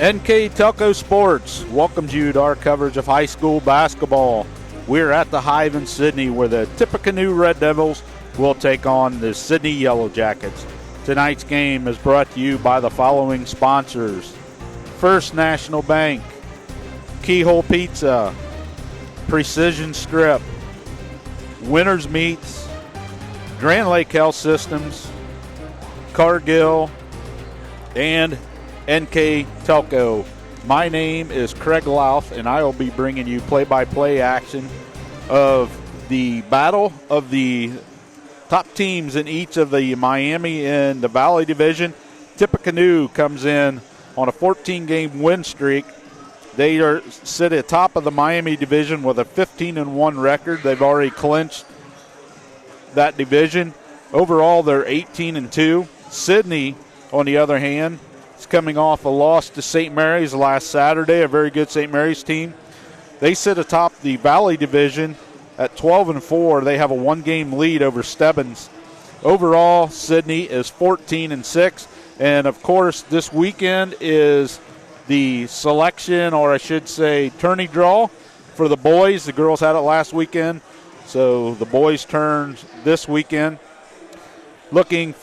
NK Telco Sports welcomes you to our coverage of high school basketball. We're at the Hive in Sydney where the Tippecanoe Red Devils will take on the Sidney Yellow Jackets. Tonight's game is brought to you by the following sponsors: First National Bank, Keyhole Pizza, Precision Strip, Winners Meats, Grand Lake Health Systems, Cargill, and NK Telco. My name is Craig Louth, and I will be bringing you play-by-play action of the battle of the top teams in each of the Miami and the Valley Division. Tippecanoe comes in on a 14-game win streak. They sit at top of the Miami Division with a 15-1 record. They've already clinched that division. Overall, they're 18-2. Sidney, on the other hand, is coming off a loss to St. Mary's last Saturday, a very good St. Mary's team. They sit atop the Valley Division at 12-4. They have a one-game lead over Stebbins. Overall, Sidney is 14-6. And, of course, this weekend is the selection, or I should say tourney draw for the boys. The girls had it last weekend, so the boys' turn this weekend. Looking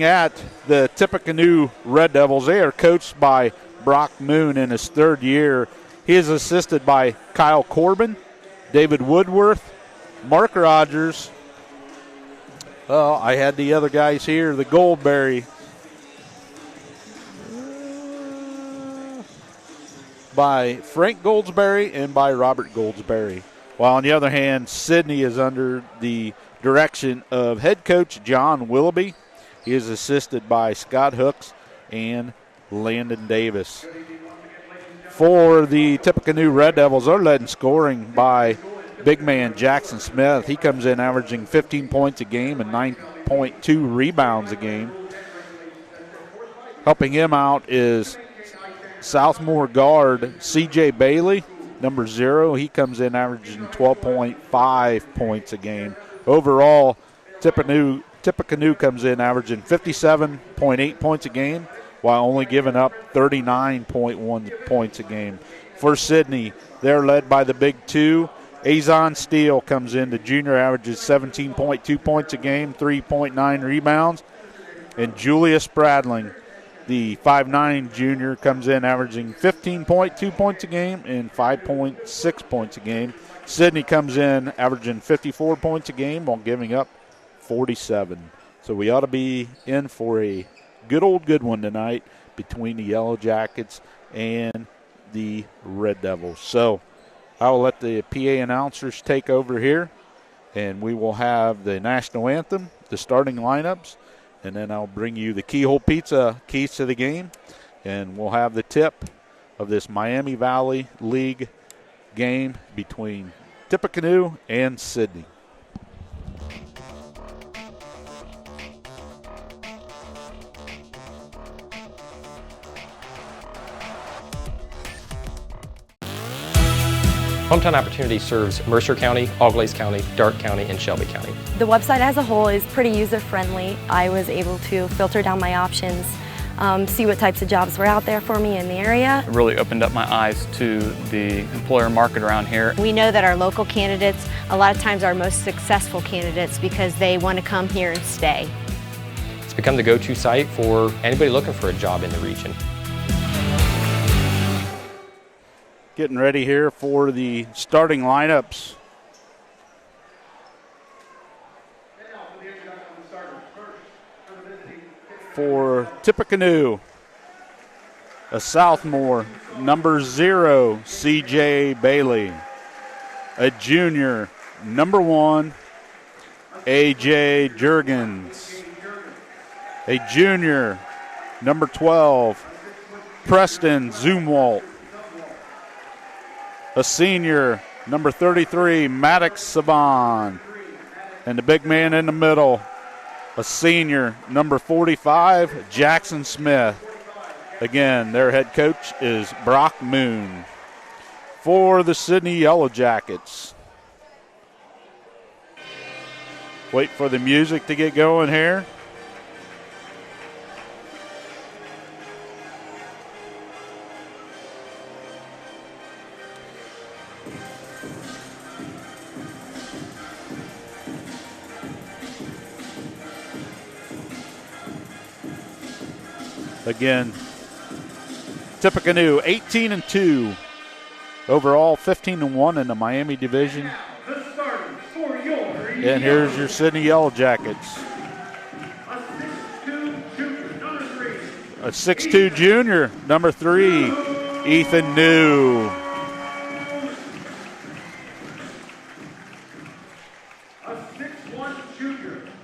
at the Tippecanoe Red Devils, they are coached by Brock Moon in his third year. He is assisted by Kyle Corbin, David Woodworth, Mark Rogers. Well, I had the other guys here, the Goldberry. By Frank Goldsberry and by Robert Goldsberry. While on the other hand, Sidney is under the direction of head coach John Willoughby. He is assisted by Scott Hooks and Landon Davis. For the Tippecanoe Red Devils, they're led in scoring by big man Jackson Smith. He comes in averaging 15 points a game and 9.2 rebounds a game. Helping him out is sophomore guard C.J. Bailey, number 0. He comes in averaging 12.5 points a game. Overall, Tippecanoe comes in averaging 57.8 points a game while only giving up 39.1 points a game. For Sidney, they're led by the big 2. Azon Steele comes in. The junior averages 17.2 points a game, 3.9 rebounds. And Julius Spradling, the 5'9 junior, comes in averaging 15.2 points a game and 5.6 points a game. Sidney comes in averaging 54 points a game while giving up 47. So we ought to be in for a good one tonight between the Yellow Jackets and the Red Devils. So I will let the PA announcers take over here, and we will have the national anthem, the starting lineups, and then I'll bring you the Keyhole Pizza keys to the game, and we'll have the tip of this Miami Valley League game between Tippecanoe and Sidney. Hometown Opportunity serves Mercer County, Auglaize County, Darke County, and Shelby County. The website as a whole is pretty user-friendly. I was able to filter down my options, see what types of jobs were out there for me in the area. It really opened up my eyes to the employer market around here. We know that our local candidates, a lot of times, are our most successful candidates because they want to come here and stay. It's become the go-to site for anybody looking for a job in the region. Getting ready here for the starting lineups. For Tippecanoe, a sophomore, number 0, C.J. Bailey. A junior, number 1, A.J. Jurgens. A junior, number 12, Preston Zumwalt. A senior, number 33, Maddox Saban. And the big man in the middle, a senior, number 45, Jackson Smith. Again, their head coach is Brock Moon. For the Sidney Yellow Jackets, wait for the music to get going here. Again, Tippecanoe 18-2. Overall 15-1 in the Miami division. And here's your Sidney Yellow Jackets. A 6'2 junior, number 3, Ethan New.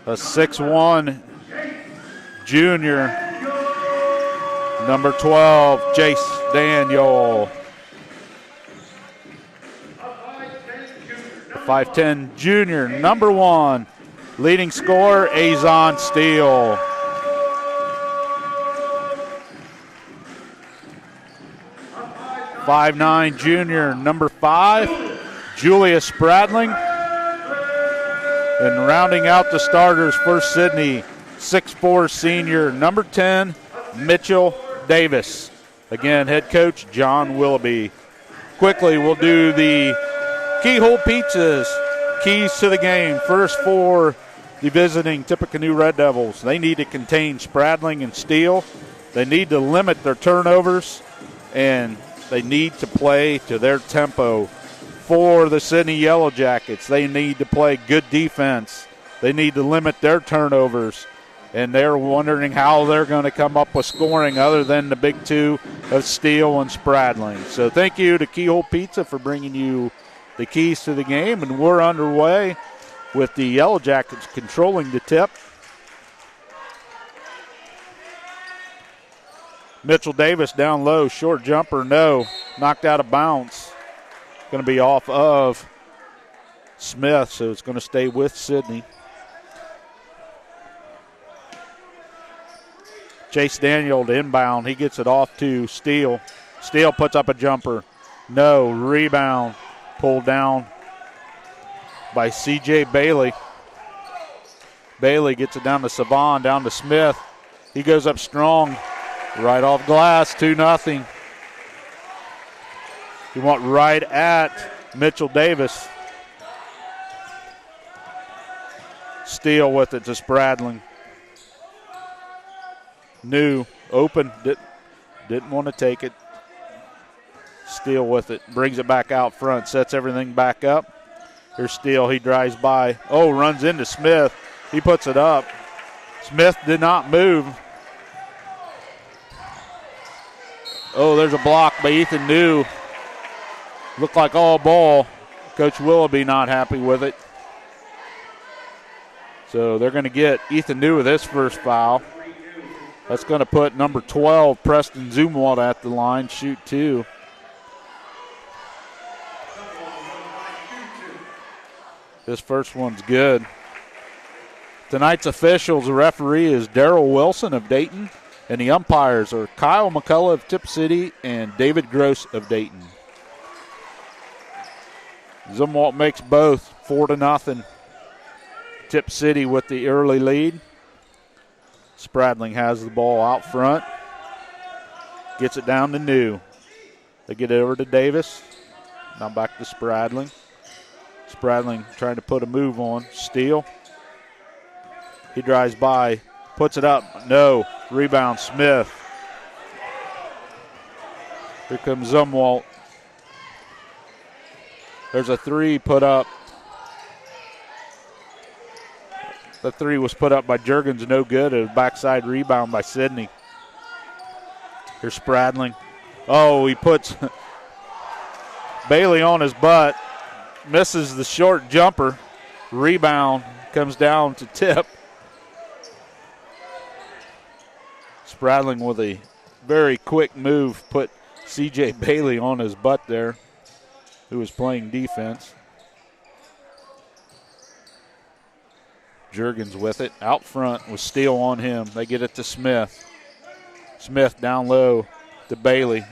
A 6'1 junior, number 12, Jace Daniel. A 5'10 junior, number 1, leading scorer, Azon Steele. 5'9 junior, number 5, Julius Spradling. And rounding out the starters for Sidney, 6'4 senior, number 10, Mitchell Davis. Again, head coach John Willoughby. Quickly, we'll do the Keyhole Pizzas, keys to the game. First for the visiting Tippecanoe Red Devils. They need to contain Spradling and Steele. They need to limit their turnovers, and they need to play to their tempo. For the Sidney Yellow Jackets, they need to play good defense. They need to limit their turnovers, and they're wondering how they're going to come up with scoring other than the big two of Steele and Spradling. So thank you to Keyhole Pizza for bringing you the keys to the game, and we're underway with the Yellow Jackets controlling the tip. Mitchell Davis down low, short jumper, no. Knocked out of bounds. Going to be off of Smith, so it's going to stay with Sidney. Chase Daniel to inbound. He gets it off to Steele. Steele puts up a jumper. No. Rebound. Pulled down by C.J. Bailey. Bailey gets it down to Savon, down to Smith. He goes up strong. Right off glass, 2-0. You want right at Mitchell Davis. Steele with it to Spradling. New, open, didn't want to take it. Steele with it, brings it back out front, sets everything back up. Here's Steele, he drives by. Oh, runs into Smith. He puts it up. Smith did not move. Oh, there's a block by Ethan New. Looked like all ball. Coach Willoughby not happy with it. So they're going to get Ethan New with his first foul. That's going to put number 12, Preston Zumwalt, at the line, shoot 2. This first one's good. Tonight's officials, the referee is Darrell Wilson of Dayton, and the umpires are Kyle McCullough of Tip City and David Gross of Dayton. Zumwalt makes both 4-0. Tip City with the early lead. Spradling has the ball out front. Gets it down to New. They get it over to Davis. Now back to Spradling. Spradling trying to put a move on. Steele. He drives by. Puts it up. No. Rebound Smith. Here comes Zumwalt. There's a 3 put up. The 3 was put up by Juergens, no good. A backside rebound by Sidney. Here's Spradling. Oh, he puts Bailey on his butt. Misses the short jumper. Rebound comes down to Tip. Spradling with a very quick move put C.J. Bailey on his butt there, who was playing defense. Juergens with it. Out front with Steele on him. They get it to Smith. Smith down low to Bailey.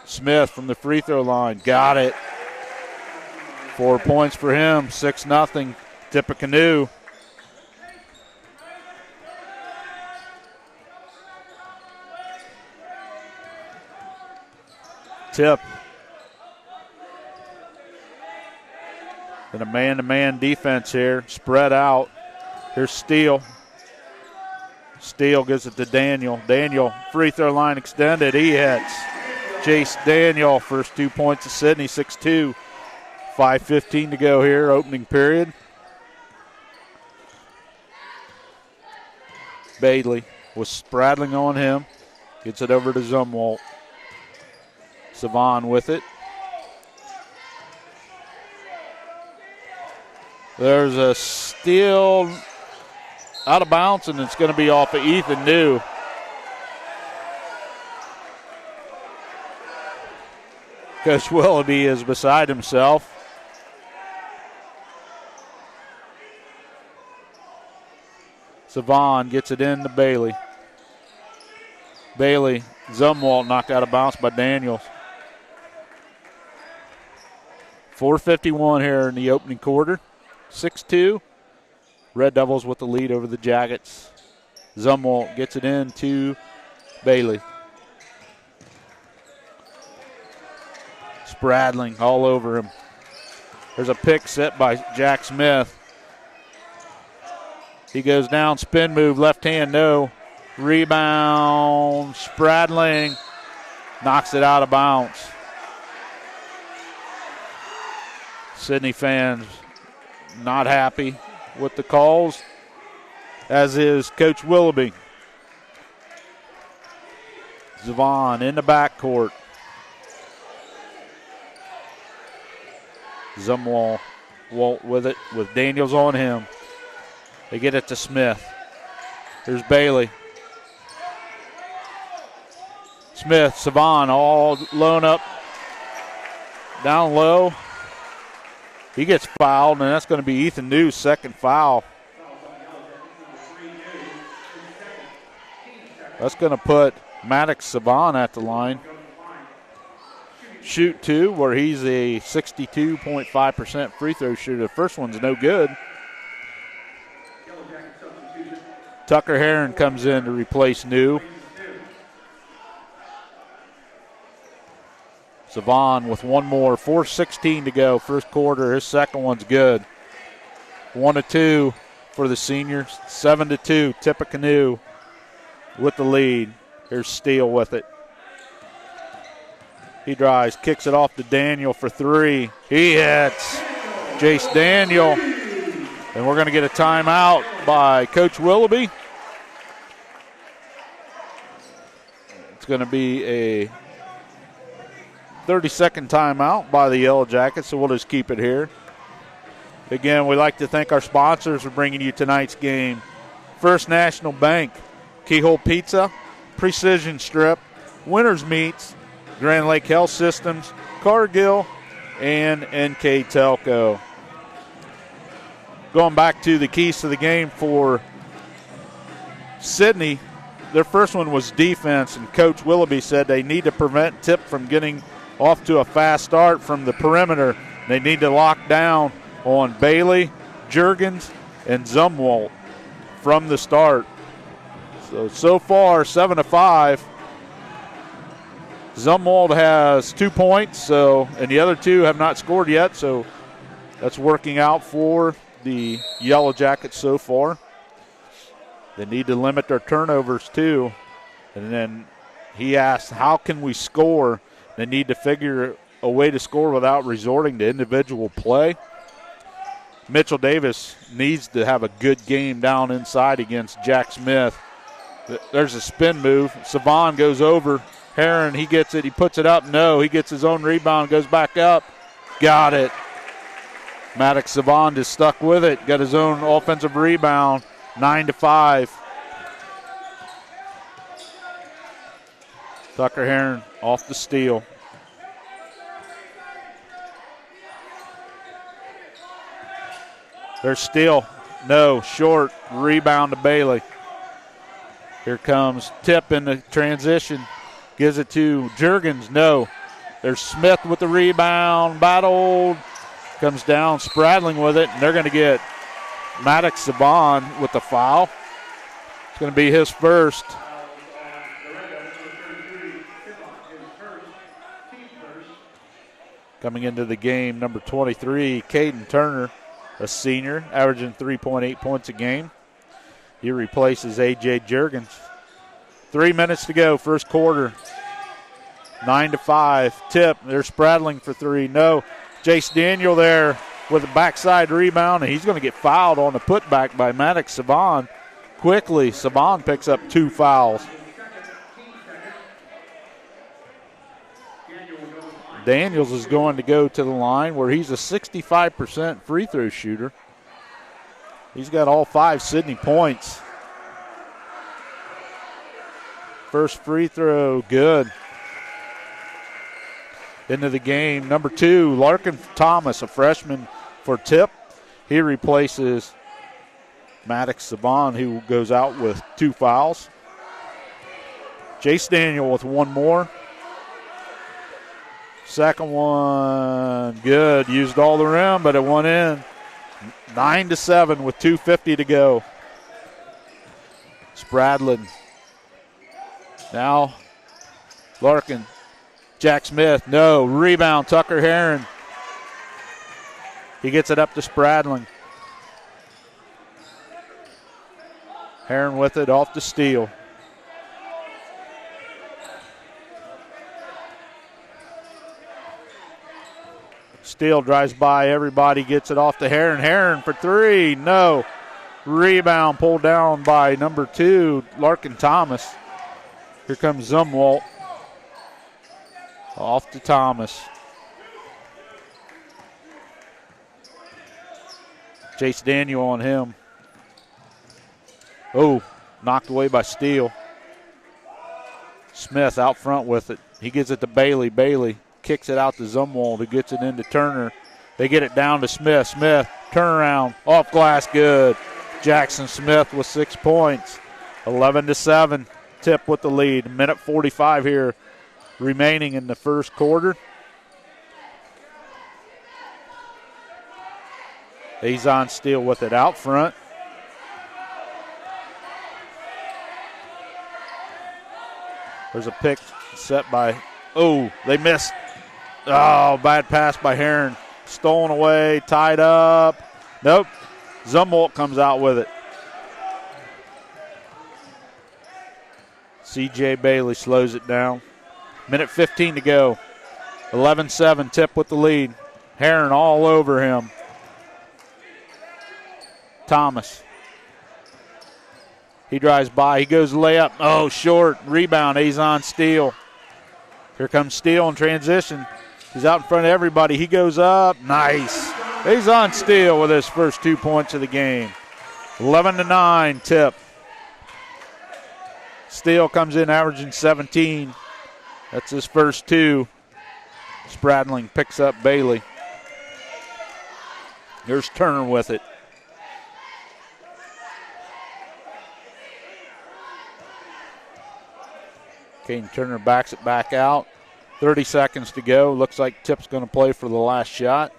Smith from the free throw line. Got it. 4 points for him. 6-0. Tippecanoe. Tip In a man-to-man defense here, spread out. Here's Steele. Steele gives it to Daniel. Daniel, free throw line extended. He hits. Chase Daniel, first 2 points of Sidney, 6-2. 5:15 to go here, opening period. Bailey was spraddling on him. Gets it over to Zumwalt. Savon with it. There's a steal out of bounds, and it's going to be off of Ethan New. Coach Willoughby is beside himself. Savon gets it in to Bailey. Bailey, Zumwalt knocked out of bounds by Daniels. 4:51 here in the opening quarter. 6-2. Red Devils with the lead over the Jackets. Zumwalt gets it in to Bailey. Spradling all over him. There's a pick set by Jack Smith. He goes down, spin move, left hand, no. Rebound, Spradling knocks it out of bounds. Sidney fans not happy with the calls, as is Coach Willoughby. Zavon in the backcourt. Zumwalt with it, with Daniels on him. They get it to Smith. Here's Bailey. Smith, Savon all blown up. Down low. He gets fouled, and that's going to be Ethan New's second foul. That's going to put Maddox Savon at the line. Shoot two, where he's a 62.5% free throw shooter. The first one's no good. Tucker Heron comes in to replace New. Savon with one more, 4:16 to go, first quarter. His second one's good. 1-2 for the seniors. 7-2, Tippecanoe with the lead. Here's Steele with it. He drives, kicks it off to Daniel for three. He hits. Jace Daniel. And we're going to get a timeout by Coach Willoughby. It's going to be a 30-second timeout by the Yellow Jackets, so we'll just keep it here. Again, we'd like to thank our sponsors for bringing you tonight's game. First National Bank, Keyhole Pizza, Precision Strip, Winners Meats, Grand Lake Health Systems, Cargill, and NK Telco. Going back to the keys to the game for Sidney, their first one was defense, and Coach Willoughby said they need to prevent Tip from getting off to a fast start from the perimeter. They need to lock down on Bailey, Juergens, and Zumwalt from the start. So far, 7-5. Zumwalt has 2 points, and the other two have not scored yet, so that's working out for the Yellow Jackets so far. They need to limit their turnovers too. And then he asked, how can we score? They need to figure a way to score without resorting to individual play. Mitchell Davis needs to have a good game down inside against Jack Smith. There's a spin move. Savon goes over. Heron, he gets it. He puts it up. No, he gets his own rebound, goes back up. Got it. Maddox Savon just stuck with it. Got his own offensive rebound. 9-5. Tucker Heron off the steal. There's Steele. No, short. Rebound to Bailey. Here comes Tip in the transition. Gives it to Juergens. No. There's Smith with the rebound. Battled. Comes down, Spradling with it, and they're going to get Maddox Savon with the foul. It's going to be his first. Coming into the game, number 23, Caden Turner, a senior, averaging 3.8 points a game. He replaces A.J. Juergens. 3 minutes to go, first quarter. 9-5. Tip, they're spraddling for three. No. Jace Daniel there with a backside rebound, and he's going to get fouled on the putback by Maddox Saban. Quickly, Saban picks up 2 fouls. Daniels is going to go to the line where he's a 65% free throw shooter. He's got all 5 Sidney points. First free throw, good. Into the game, number 2, Larkin Thomas, a freshman for Tip. He replaces Maddox Saban, who goes out with 2 fouls. Jace Daniel with 1 more. Second one, good. Used all the rim, but it went in. 9-7 with 2:50 to go. Spradlin. Now, Larkin. Jack Smith, no. Rebound, Tucker Heron. He gets it up to Spradlin. Heron with it off the steal. Steele drives by everybody, gets it off to Heron. Heron for 3, no. Rebound pulled down by number 2, Larkin Thomas. Here comes Zumwalt. Off to Thomas. Jace Daniel on him. Oh, knocked away by Steele. Smith out front with it. He gives it to Bailey. Bailey kicks it out to Zumwalt, who gets it into Turner. They get it down to Smith. Smith, turnaround, off glass, good. Jackson Smith with 6 points. 11-7. Tip with the lead. Minute 45 here remaining in the first quarter. Azon Steele with it out front. There's a pick set by, oh, they missed. Oh, bad pass by Heron. Stolen away, tied up. Nope. Zumwalt comes out with it. C.J. Bailey slows it down. Minute 15 to go. 11-7, Tip with the lead. Heron all over him. Thomas. He drives by. He goes layup. Oh, short. Rebound. Azon Steele. Here comes Steele in transition. He's out in front of everybody. He goes up. Nice. Azon Steele with his first 2 points of the game. 11-9, Tip. Steele comes in averaging 17. That's his first 2. Spradling picks up Bailey. Here's Turner with it. Caden Turner backs it back out. 30 seconds to go. Looks like Tip's going to play for the last shot.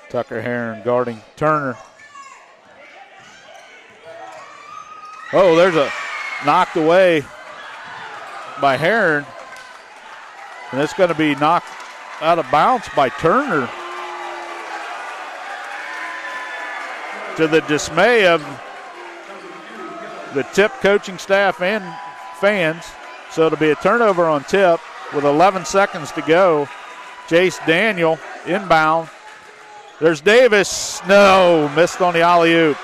Tucker Heron guarding Turner. Oh, there's a knocked away by Heron. And it's going to be knocked out of bounds by Turner. To the dismay of the Tip coaching staff and fans. So it'll be a turnover on Tip with 11 seconds to go. Jace Daniel inbound. There's Davis. No, missed on the alley-oop.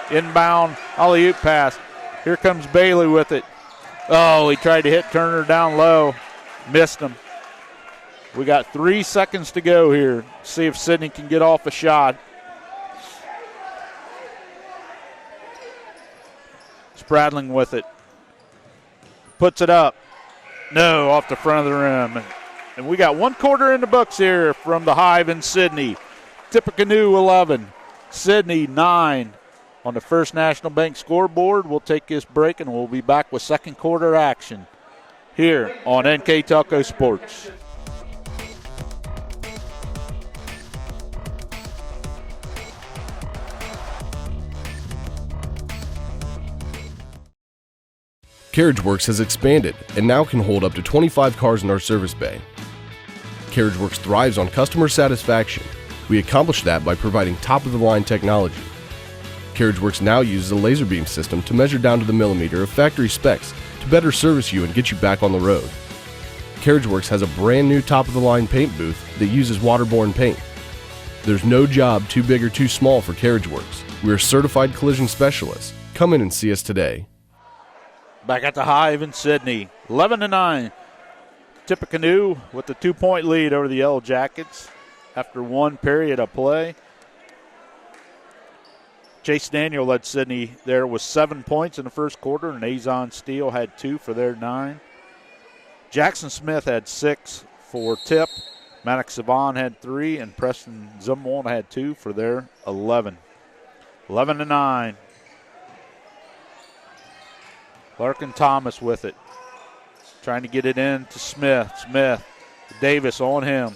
Inbound alley-oop pass. Here comes Bailey with it. Oh, he tried to hit Turner down low. Missed him. We got 3 seconds to go here. See if Sidney can get off a shot. Spradling with it. Puts it up. No, off the front of the rim. And we got 1 quarter in the books here from the Hive in Sidney. Tippecanoe 11, Sidney 9 on the First National Bank scoreboard. We'll take this break and we'll be back with second quarter action here on NK Telco Sports. Carriage Works has expanded and now can hold up to 25 cars in our service bay. Carriage Works thrives on customer satisfaction. We accomplish that by providing top-of-the-line technology. Carriage Works now uses a laser beam system to measure down to the millimeter of factory specs to better service you and get you back on the road. Carriage Works has a brand new top-of-the-line paint booth that uses waterborne paint. There's no job too big or too small for Carriage Works. We are certified collision specialists. Come in and see us today. Back at the Hive in Sydney, 11-9. Tippecanoe with the 2-point lead over the Yellow Jackets after one period of play. Chase Daniel led Sidney there with 7 points in the first quarter, and Azon Steele had 2 for their 9. Jackson Smith had 6 for Tip. Maddox Savon had 3, and Preston Zumwalt had 2 for their 11. 11-9. Larkin Thomas with it. Trying to get it in to Smith. Smith. Davis on him.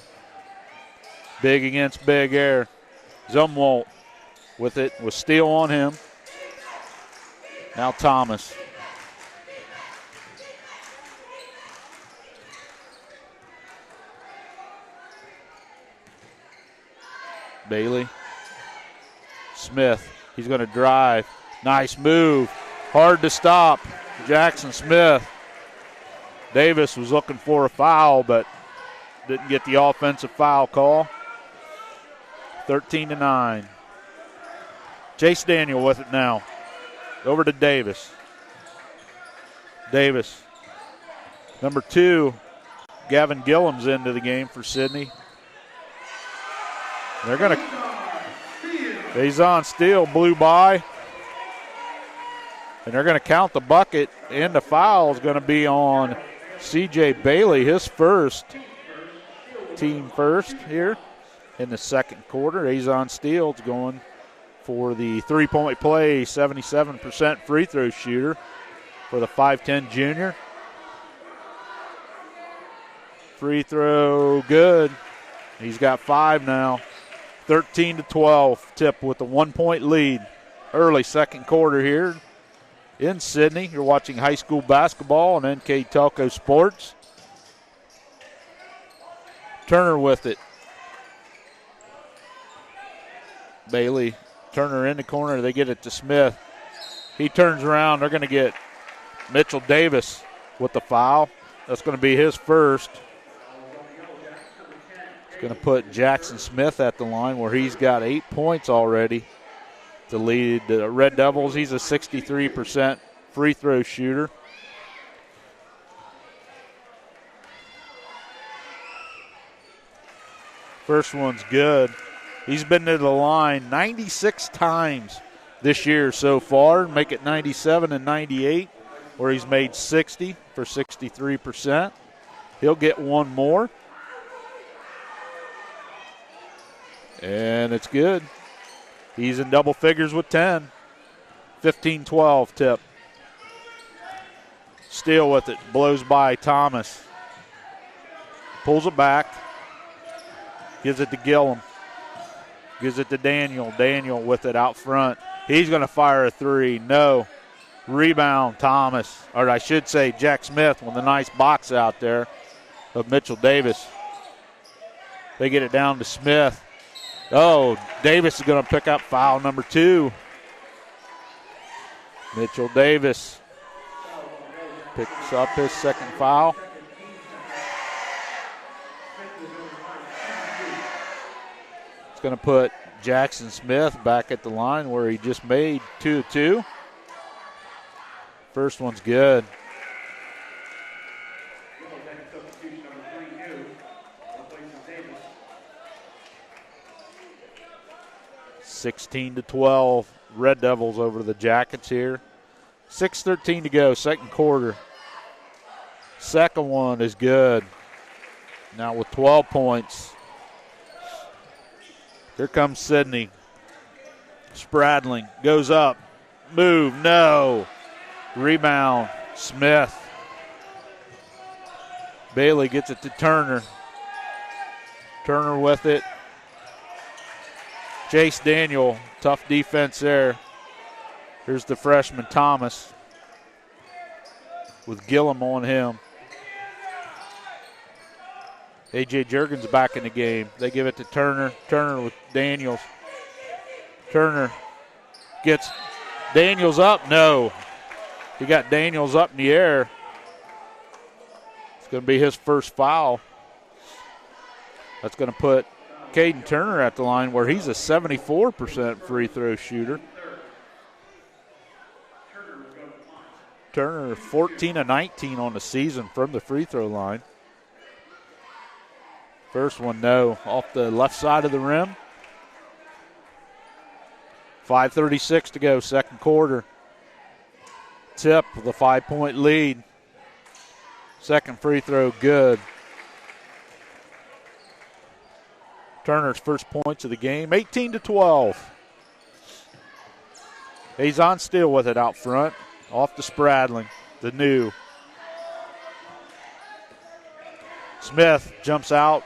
Big against big air. Zumwalt with it. With Steele on him. Now Thomas. Bailey. Smith. He's going to drive. Nice move. Hard to stop. Jackson Smith. Davis was looking for a foul, but didn't get the offensive foul call. 13-9. Chase Daniel with it now. Over to Davis. Davis. Number 2, Gavin Gillum's into the game for Sidney. They're going to. Azon Steele blew by. And they're going to count the bucket, and the foul is going to be on C.J. Bailey, his first, team first here in the second quarter. Azon Steele's going for the three-point play, 77% free throw shooter for the 5'10 junior. Free throw good. He's got 5 now. 13-12. Tip with a 1-point lead. Early second quarter here in Sydney. You're watching high school basketball on NK Telco Sports. Turner with it. Bailey, Turner in the corner. They get it to Smith. He turns around. They're going to get Mitchell Davis with the foul. That's going to be his first. It's going to put Jackson Smith at the line where he's got 8 points already to lead the Red Devils. He's a 63% free throw shooter. First one's good. He's been to the line 96 times this year so far. Make it 97 and 98, where he's made 60 for 63%. He'll get one more. And it's good. He's in double figures with 10. 15-12 Tip. Steele with it. Blows by Thomas. Pulls it back. Gives it to Gillum. Gives it to Daniel. Daniel with it out front. He's going to fire a 3. No. Rebound Thomas. Or I should say Jack Smith with a nice box out there of Mitchell Davis. They get it down to Smith. Oh, Davis is going to pick up foul number 2. Mitchell Davis picks up his second foul. It's going to put Jackson Smith back at the line where he just made 2-2. First one's good. (16-12) Red Devils over the Jackets here. 6:13 to go, second quarter. Second one is good. Now with 12 points. Here comes Sidney. Spradling goes up. Move, no. Rebound, Smith. Bailey gets it to Turner. Turner with it. Chase Daniel, tough defense there. Here's the freshman Thomas. with Gillum on him. A.J. Juergens back in the game. They give it to Turner. Turner with Daniels. Turner gets Daniels up. No. He got Daniels up in the air. It's going to be his first foul. That's going to put Caden Turner at the line where he's a 74% free throw shooter. Turner 14 of 19 on the season from the free throw line. First one, no, off the left side of the rim. 5:36 to go, second quarter. Tip with a 5-point lead. Second free throw, good. Turner's first points of the game, 18-12. He's on still with it out front. Off to Spradling, the new. Smith jumps out,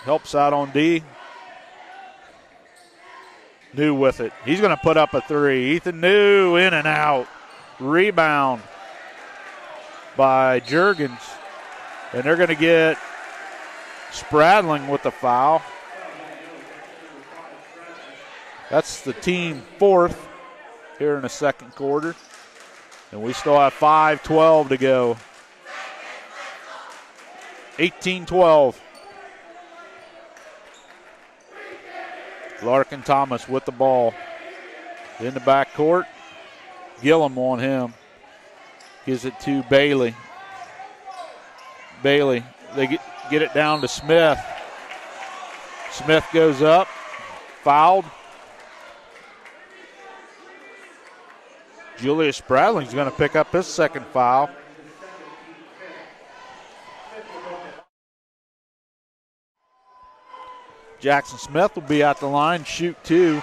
helps out on D. New with it. He's going to put up a three. Ethan New in and out. Rebound by Juergens. And they're going to get Spradling with the foul. That's the team fourth here in the second quarter. And we still have 5:12 to go. 18-12. Larkin Thomas with the ball. In the backcourt. Gillum on him. Gives it to Bailey. Bailey. They get it down to Smith. Smith goes up. Fouled. Julius Spradling's going to pick up his second foul. Jackson Smith will be at the line, shoot two.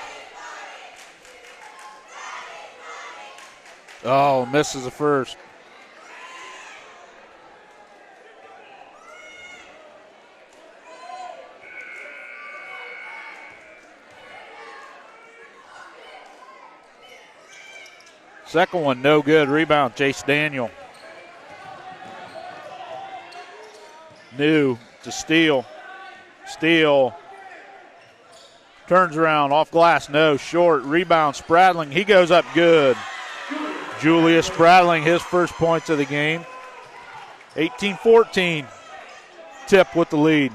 Oh, misses the first. Second one, no good. Rebound, Chase Daniel. New to Steele. Steele turns around, off glass, no, short. Rebound, Spradling. He goes up good. Julius Spradling, his first points of the game. 18-14. Tip with the lead.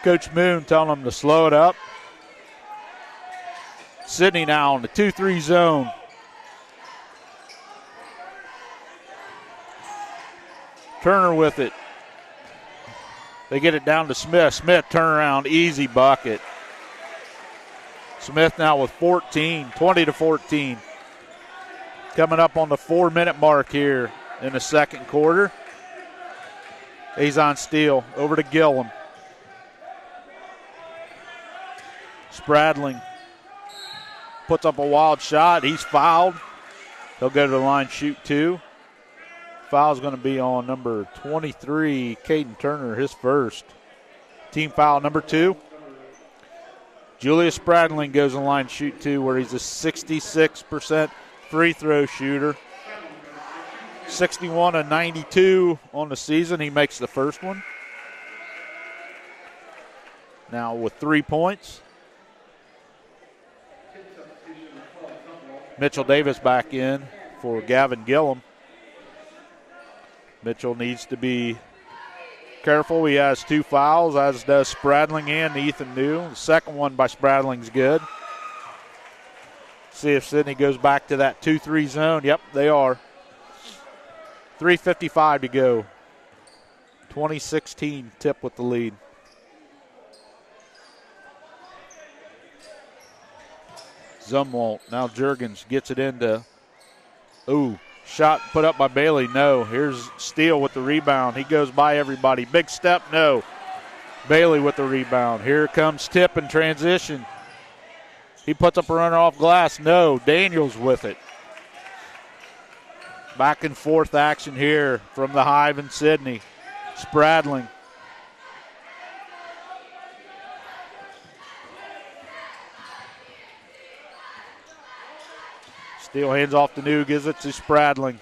Coach Moon telling them to slow it up. Sidney now in the 2-3 zone. Turner with it. They get it down to Smith. Smith turnaround, easy bucket. Smith now with 14, 20-14. Coming up on the 4-minute mark here in the second quarter. He's on Steele, over to Gillum. Spradling puts up a wild shot. He's fouled. He'll go to the line, shoot two. Foul's going to be on number 23, Caden Turner, his first. Team foul number 2. Julius Spradling goes on line, shoot two, where he's a 66% free throw shooter. 61 of 92 on the season. He makes the first one. Now with 3 points. Mitchell Davis back in for Gavin Gillum. Mitchell needs to be careful. He has 2 fouls, as does Spradling and Ethan New. The second one by Spradling's good. See if Sidney goes back to that 2-3 zone. Yep, they are. 3:55 to go. 2016, Tip with the lead. Zumwalt, now Juergens gets it into, shot put up by Bailey, no. Here's Steele with the rebound. He goes by everybody. Big step, no. Bailey with the rebound. Here comes Tip in transition. He puts up a runner off glass, no. Daniels with it. Back and forth action here from the Hive and Sidney. Spradling. Steele hands off to New, gives it to Spradling.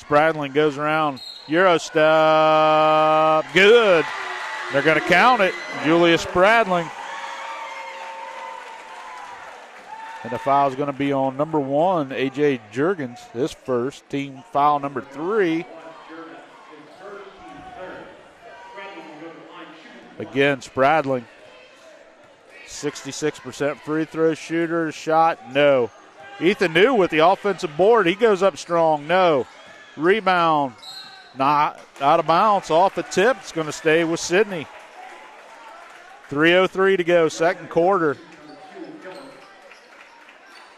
Spradling goes around. Euro step. Good. They're going to count it. Julius Spradling. And the foul is going to be on number 1, A.J. Juergens, his first, team foul number 3. Again, Spradling, 66% free throw shooter. Shot, no. Ethan New with the offensive board. He goes up strong, no. Rebound, not out of bounds, off a tip. It's going to stay with Sidney. 3:03 to go, second quarter.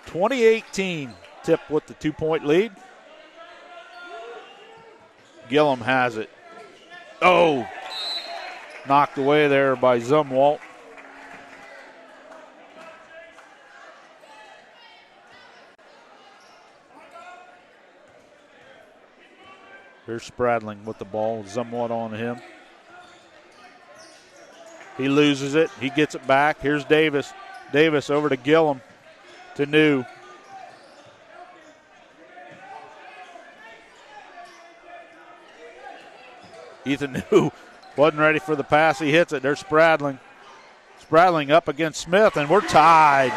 2018, Tip with the 2-point lead. Gillum has it. Oh, knocked away there by Zumwalt. Here's Spradling with the ball. Zumwalt on him. He loses it. He gets it back. Here's Davis. Davis over to Gillum. To New. Ethan New wasn't ready for the pass. He hits it. There's Spradling. Spradling up against Smith, and we're tied.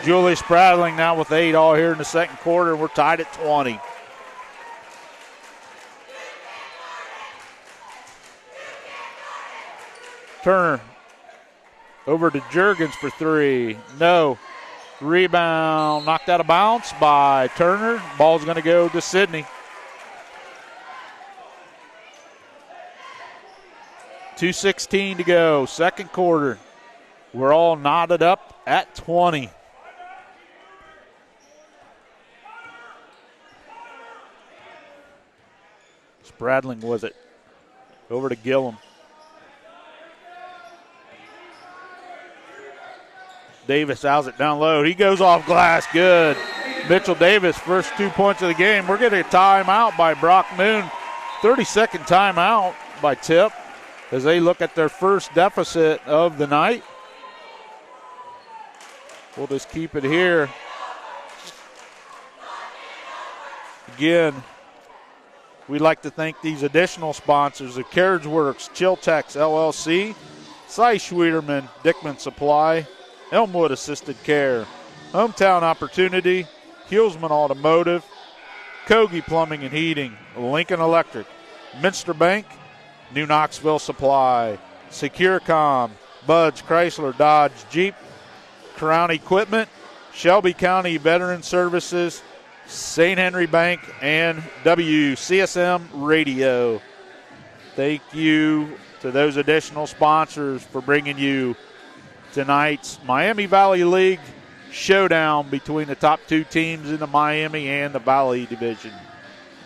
Julie Spradling now with 8 all here in the second quarter, and we're tied at 20. Turner over to Juergens for 3. No. Rebound knocked out of bounds by Turner. Ball's going to go to Sidney. .2:16 to go, second quarter. We're all knotted up at 20. Spradling with it. Over to Gillum. Davis outs it down low. He goes off glass. Good. Mitchell Davis, first 2 points of the game. We're getting a timeout by Brock Moon. 30-second timeout by Tip as they look at their first deficit of the night. We'll just keep it here. Again, we'd like to thank these additional sponsors of Carriage Works, Chiltex LLC, Cy Schwederman, Dickman Supply, Elmwood Assisted Care, Hometown Opportunity, Hulsman Automotive, Kogi Plumbing and Heating, Lincoln Electric, Minster Bank, New Knoxville Supply, Securicom, Budge Chrysler Dodge Jeep, Crown Equipment, Shelby County Veteran Services, St. Henry Bank, and WCSM Radio. Thank you to those additional sponsors for bringing you tonight's Miami Valley League showdown between the top 2 teams in the Miami and the Valley Division.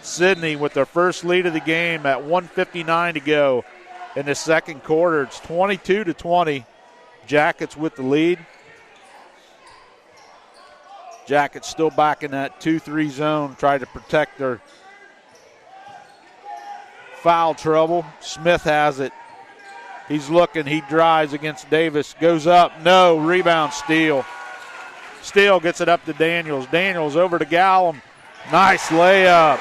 Sidney with their first lead of the game at 1:59 to go in the second quarter. It's 22-20. Jackets with the lead. Jackets still back in that 2-3 zone, trying to protect their foul trouble. Smith has it. He's looking. He drives against Davis. Goes up. No. Rebound. Steele. Steele gets it up to Daniels. Daniels over to Gallum. Nice layup.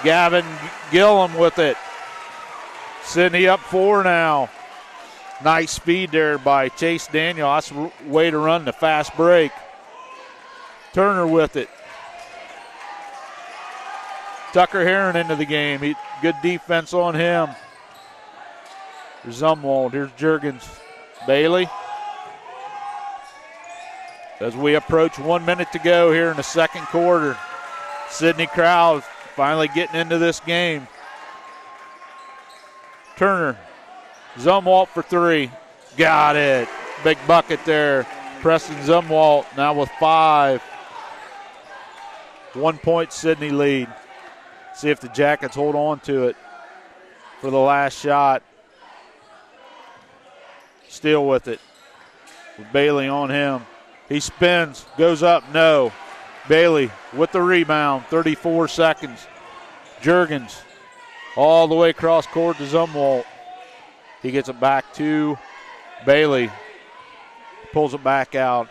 Gavin Gillum with it. Sidney up 4 now. Nice speed there by Chase Daniel. That's a way to run the fast break. Turner with it. Tucker Heron into the game. Good defense on him. Zumwalt. Here's Juergens. Bailey. As we approach 1 minute to go here in the second quarter. Sidney Crowd finally getting into this game. Turner. Zumwalt for 3. Got it. Big bucket there. Preston Zumwalt now with 5. 1 point Sidney lead. See if the Jackets hold on to it for the last shot. Steele with it. With Bailey on him. He spins, goes up, no. Bailey with the rebound, 34 seconds. Juergens all the way across court to Zumwalt. He gets it back to Bailey. Pulls it back out.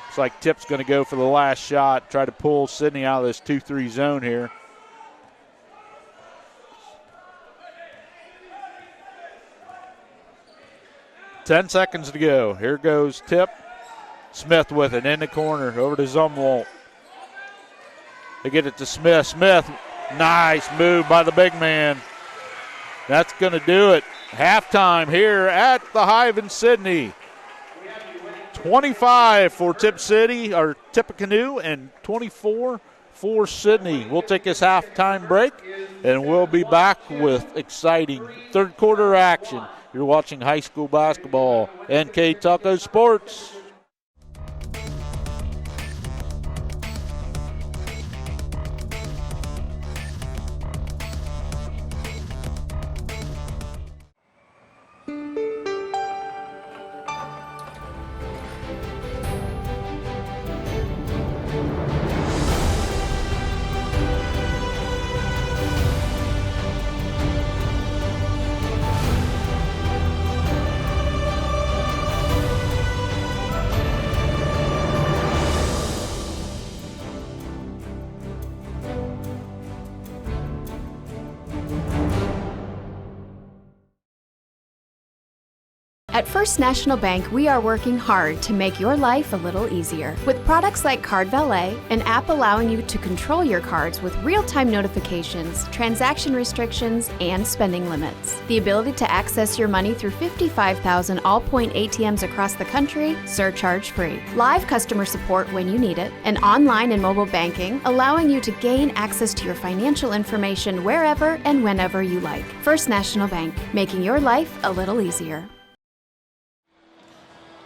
Looks like Tip's going to go for the last shot, try to pull Sidney out of this 2-3 zone here. 10 seconds to go. Here goes Tip. Smith with it in the corner. Over to Zumwalt. They get it to Smith. Smith, nice move by the big man. That's going to do it. Halftime here at the Hive in Sidney. 25 for Tip City, or Tippecanoe, and 24 for Sidney. We'll take this halftime break, and we'll be back with exciting third quarter action. You're watching high school basketball, NK Taco Sports. At First National Bank, we are working hard to make your life a little easier. With products like Card Valet, an app allowing you to control your cards with real-time notifications, transaction restrictions, and spending limits. The ability to access your money through 55,000 all-point ATMs across the country, surcharge-free. Live customer support when you need it, and online and mobile banking, allowing you to gain access to your financial information wherever and whenever you like. First National Bank, making your life a little easier.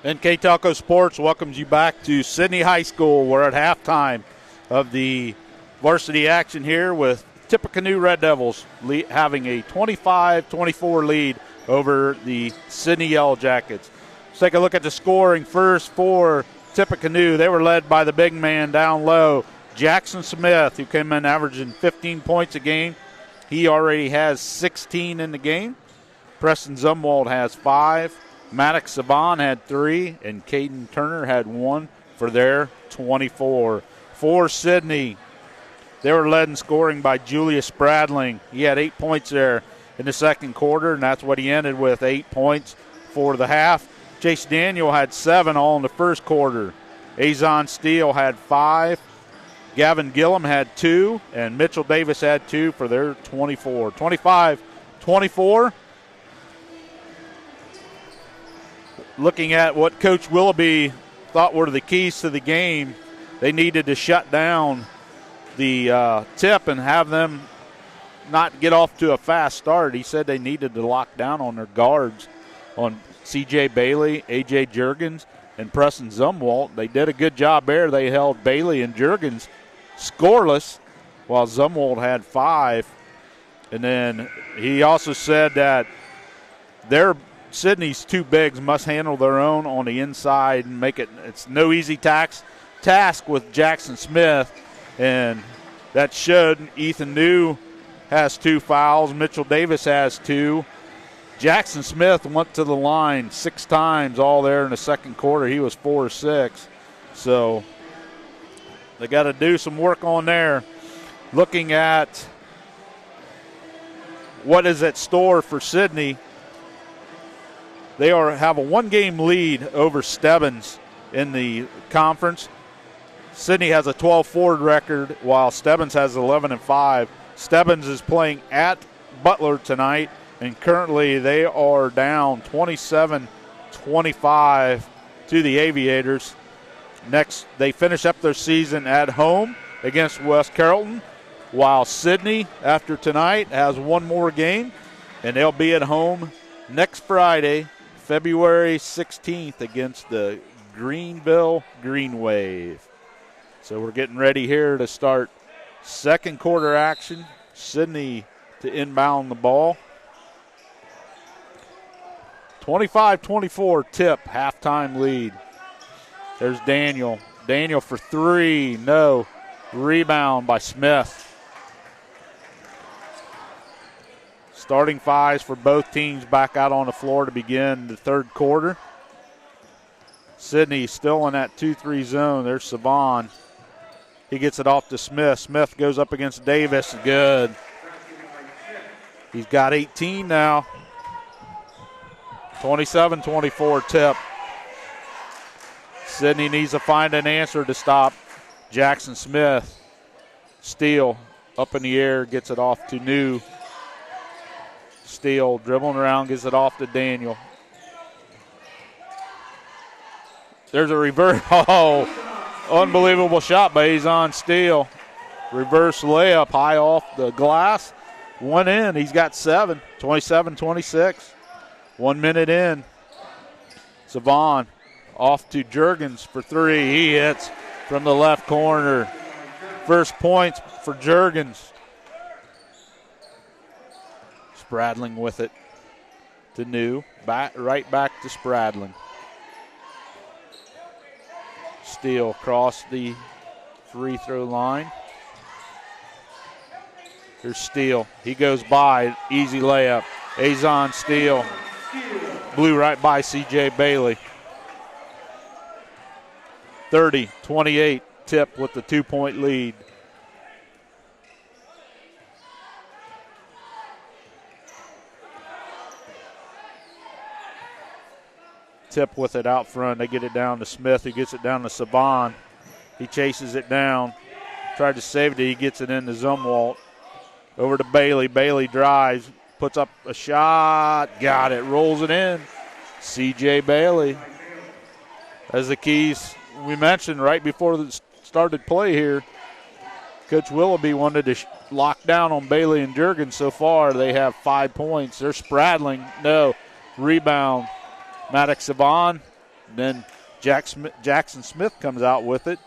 NK Taco Sports welcomes you back to Sidney High School. We're at halftime of the varsity action here with Tippecanoe Red Devils having a 25-24 lead over the Sidney Yellow Jackets. Let's take a look at the scoring first for Tippecanoe. They were led by the big man down low, Jackson Smith, who came in averaging 15 points a game. He already has 16 in the game. Preston Zumwalt has 5. Maddox Saban had 3, and Caden Turner had 1 for their 24. For Sidney, they were led in scoring by Julius Spradling. He had 8 points there in the second quarter, and that's what he ended with, 8 points for the half. Chase Daniel had 7 all in the first quarter. Azon Steele had 5. Gavin Gillum had 2, and Mitchell Davis had 2 for their 24. 25-24. Looking at what Coach Willoughby thought were the keys to the game, they needed to shut down the Tip and have them not get off to a fast start. He said they needed to lock down on their guards, on C.J. Bailey, A.J. Juergens, and Preston Zumwalt. They did a good job there. They held Bailey and Juergens scoreless, while Zumwalt had 5. And then he also said that Sidney's 2 bigs must handle their own on the inside and make it. It's no easy task with Jackson Smith, and that should. Ethan New has 2 fouls. Mitchell Davis has 2. Jackson Smith went to the line 6 times, all there in the second quarter. He was 4-6. So they got to do some work on there. Looking at what is at store for Sidney, they have a 1-game lead over Stebbins in the conference. Sidney has a 12-4 record, while Stebbins has 11-5. Stebbins is playing at Butler tonight, and currently they are down 27-25 to the Aviators. Next, they finish up their season at home against West Carrollton, while Sidney, after tonight, has 1 more game, and they'll be at home next Friday, February 16th, against the Greenville Green Wave. So we're getting ready here to start second quarter action. Sidney to inbound the ball. 25-24 Tip, halftime lead. There's Daniel. Daniel for 3, no. Rebound by Smith. Starting 5s for both teams back out on the floor to begin the third quarter. Sidney still in that 2-3 zone. There's Saban. He gets it off to Smith. Smith goes up against Davis. Good. He's got 18 now. 27-24 Tip. Sidney needs to find an answer to stop Jackson Smith. Steele up in the air, gets it off to New. Steele dribbling around, gets it off to Daniel. There's a reverse. Oh, unbelievable shot by Azon Steele. Reverse layup high off the glass. One in. He's got 7. 27-26. 1 minute in. Savon off to Juergens for 3. He hits from the left corner. First points for Juergens. Spradling with it to New. Right back to Spradling. Steele across the free throw line. Here's Steele. He goes by. Easy layup. Azon Steele. Blew right by C.J. Bailey. 30-28. Tip with the 2-point lead. Tip with it out front. They get it down to Smith. He gets it down to Saban. He chases it down. Tried to save it. He gets it into Zumwalt. Over to Bailey. Bailey drives. Puts up a shot. Got it. Rolls it in. C.J. Bailey. As the keys we mentioned right before the started play here, Coach Willoughby wanted to lock down on Bailey and Juergens. So far, they have 5 points. They're Spradling. No. Rebound. Maddox Savon. Then Jackson Smith comes out with it.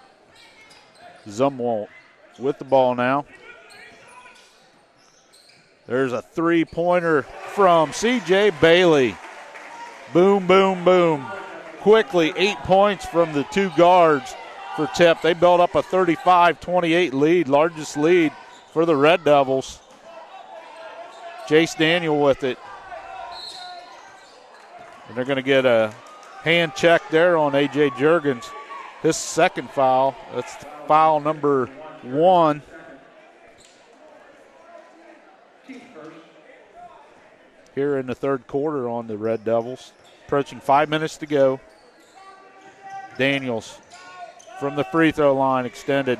Zumwalt with the ball now. There's a three-pointer from C.J. Bailey. Boom, boom, boom. Quickly, 8 points from the two guards for Tip. They built up a 35-28 lead, largest lead for the Red Devils. Jace Daniel with it. And they're going to get a hand check there on A.J. Juergens. His second foul. That's foul number 1. Here in the third quarter on the Red Devils. Approaching 5 minutes to go. Daniels from the free throw line extended.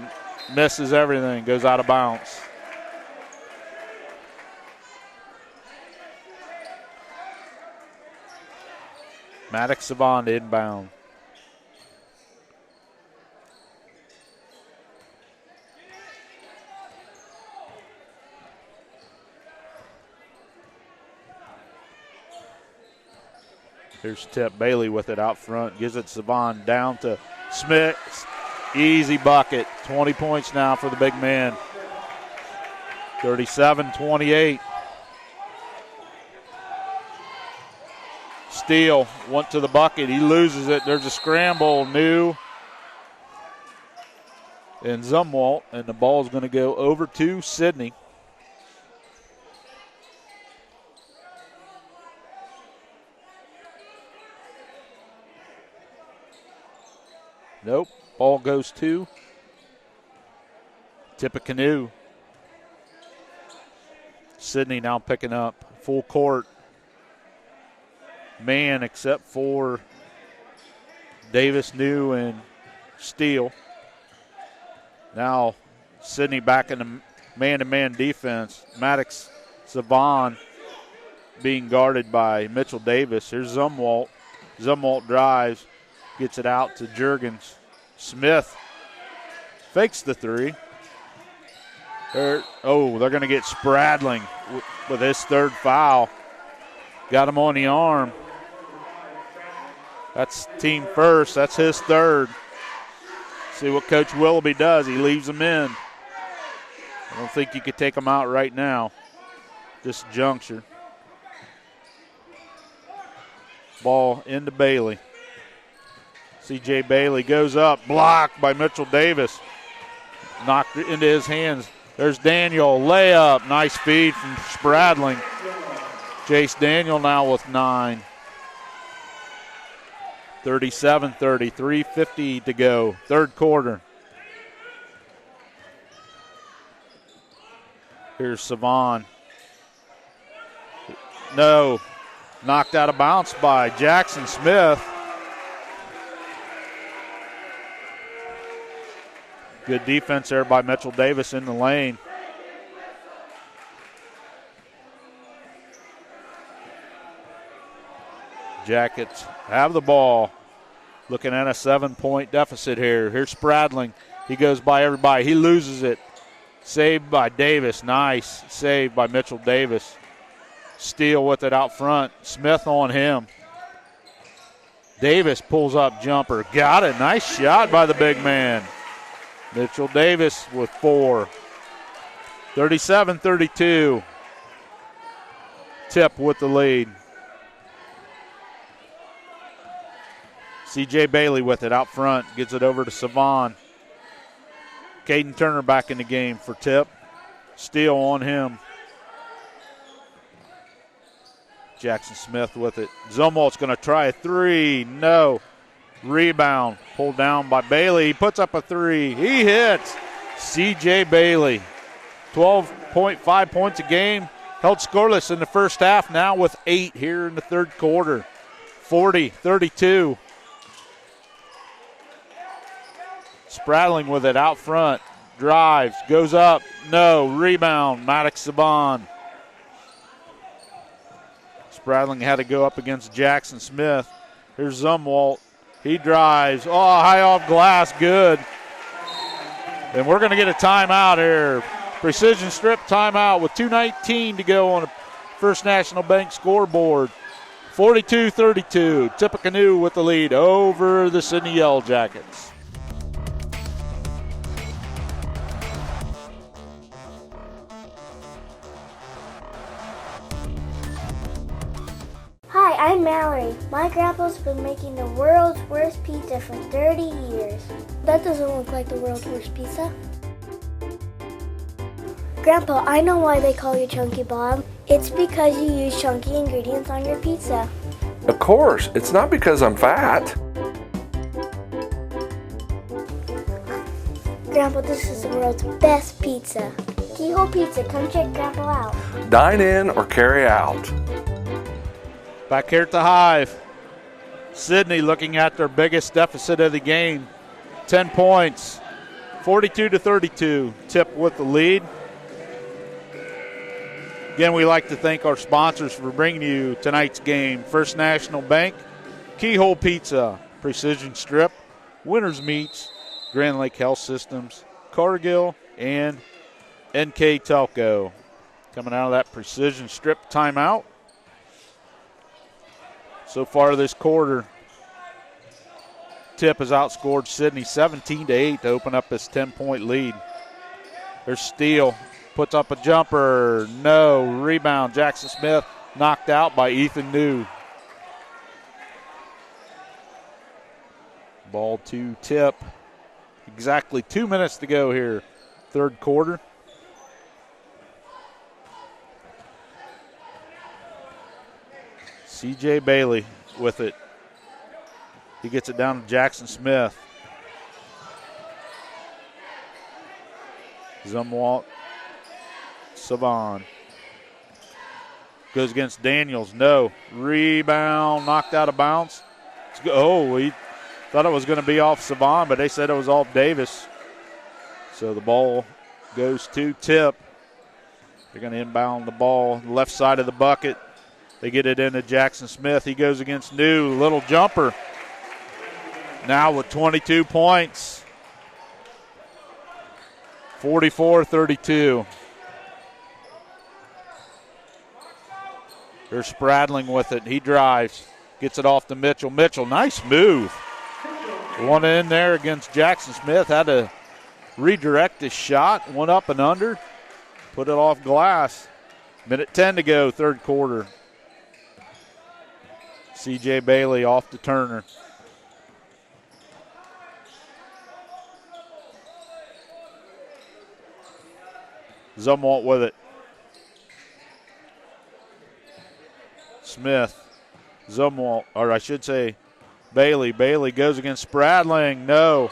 Misses everything. Goes out of bounds. Maddox Savon inbound. Here's Tip. Bailey with it out front. Gives it Savon down to Smith. Easy bucket. 20 points now for the big man. 37-28. Steele went to the bucket. He loses it. There's a scramble. New and Zumwalt. And the ball is going to go over to Sidney. Nope. Ball goes to Tippecanoe. Sidney now picking up full court. Man except for Davis, New, and Steele. Now Sidney back in the man-to-man defense. Maddox Savon being guarded by Mitchell Davis. Here's Zumwalt. Zumwalt drives. Gets it out to Juergens. Smith fakes the three. They're going to get Spradling with his third foul. Got him on the arm. That's team first. That's his third. See what Coach Willoughby does. He leaves him in. I don't think you could take him out right now. This juncture. Ball into Bailey. C.J. Bailey goes up, blocked by Mitchell Davis. Knocked it into his hands. There's Daniel, layup. Nice feed from Spradling. Jace Daniel now with 9. 37-30, 3:50 to go. Third quarter. Here's Savon. No. Knocked out of bounds by Jackson Smith. Good defense there by Mitchell Davis in the lane. Jackets have the ball. Looking at a 7-point deficit here. Here's Spradling. He goes by everybody. He loses it. Saved by Davis. Nice save by Mitchell Davis. Steele with it out front. Smith on him. Davis pulls up jumper. Got it. Nice shot by the big man. Mitchell Davis with 4. 37-32. Tip with the lead. C.J. Bailey with it out front. Gets it over to Savon. Caden Turner back in the game for Tip. Steele on him. Jackson Smith with it. Zumwalt's going to try a 3. No. Rebound. Pulled down by Bailey. He puts up a 3. He hits. C.J. Bailey. 12.5 points a game. Held scoreless in the first half. Now with 8 here in the third quarter. 40-32. Spradling with it out front. Drives. Goes up. No. Rebound. Maddox Saban. Spradling had to go up against Jackson Smith. Here's Zumwalt. He drives. Oh, high off glass. Good. And we're going to get a timeout here. Precision strip timeout with 2:19 to go on the First National Bank scoreboard. 42-32. Tippecanoe with the lead over the Sidney Yellow Jackets. Hi, I'm Mallory. My grandpa's been making the world's worst pizza for 30 years. That doesn't look like the world's worst pizza. Grandpa, I know why they call you Chunky Bob. It's because you use chunky ingredients on your pizza. Of course, it's not because I'm fat. Grandpa, this is the world's best pizza. Keyhole Pizza, come check Grandpa out. Dine in or carry out. Back here at the Hive. Sidney looking at their biggest deficit of the game. 10 points. 42-32. Tip with the lead. Again, we like to thank our sponsors for bringing you tonight's game. First National Bank, Keyhole Pizza, Precision Strip, Winners Meats, Grand Lake Health Systems, Cargill, and NK Telco. Coming out of that Precision Strip timeout. So far this quarter, Tip has outscored Sidney 17-8 to open up this 10-point lead. There's Steele. Puts up a jumper. No. Rebound. Jackson Smith knocked out by Ethan New. Ball to Tip. Exactly 2 minutes to go here. Third quarter. C.J. Bailey with it. He gets it down to Jackson Smith. Zumwalt. Savon. Goes against Daniels. No. Rebound. Knocked out of bounds. Oh, he thought it was going to be off Savon, but they said it was off Davis. So the ball goes to Tip. They're going to inbound the ball left side of the bucket. They get it into Jackson Smith. He goes against New. Little jumper. Now with 22 points. 44-32. There's Spradling with it. He drives. Gets it off to Mitchell. Mitchell, nice move. One in there against Jackson Smith. Had to redirect his shot. One up and under. Put it off glass. Minute 10 to go, third quarter. C.J. Bailey off to Turner. Zumwalt with it. Smith. Zumwalt, or I should say Bailey. Bailey goes against Spradling. No.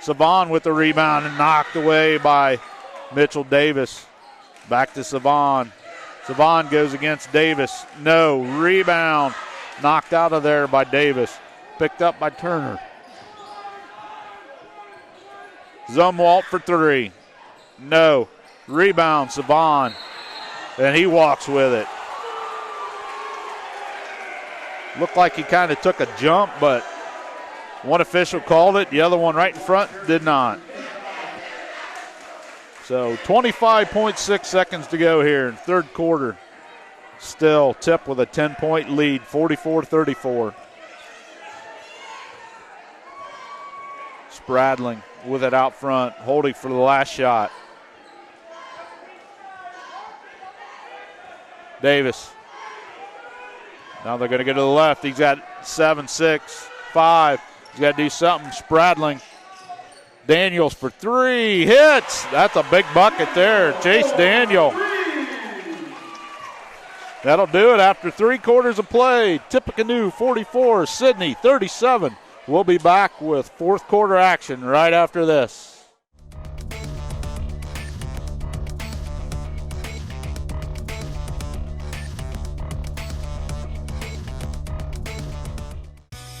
Savon with the rebound and knocked away by Mitchell Davis. Back to Savon. Savon goes against Davis. No. Rebound. Knocked out of there by Davis. Picked up by Turner. Zumwalt for three. No. Rebound, Savon. And he walks with it. Looked like he kind of took a jump, but one official called it. The other one right in front did not. So 25.6 seconds to go here in third quarter. Still Tip with a 10-point lead, 44-34. Spradling with it out front, holding for the last shot. Davis. Now they're going to go to the left. He's got 7, 6, 5. He's got to do something. Spradling. Daniels for three. Hits. That's a big bucket there. Chase Daniel. That'll do it after 3 quarters of play. Tippecanoe 44, Sidney 37. We'll be back with fourth quarter action right after this.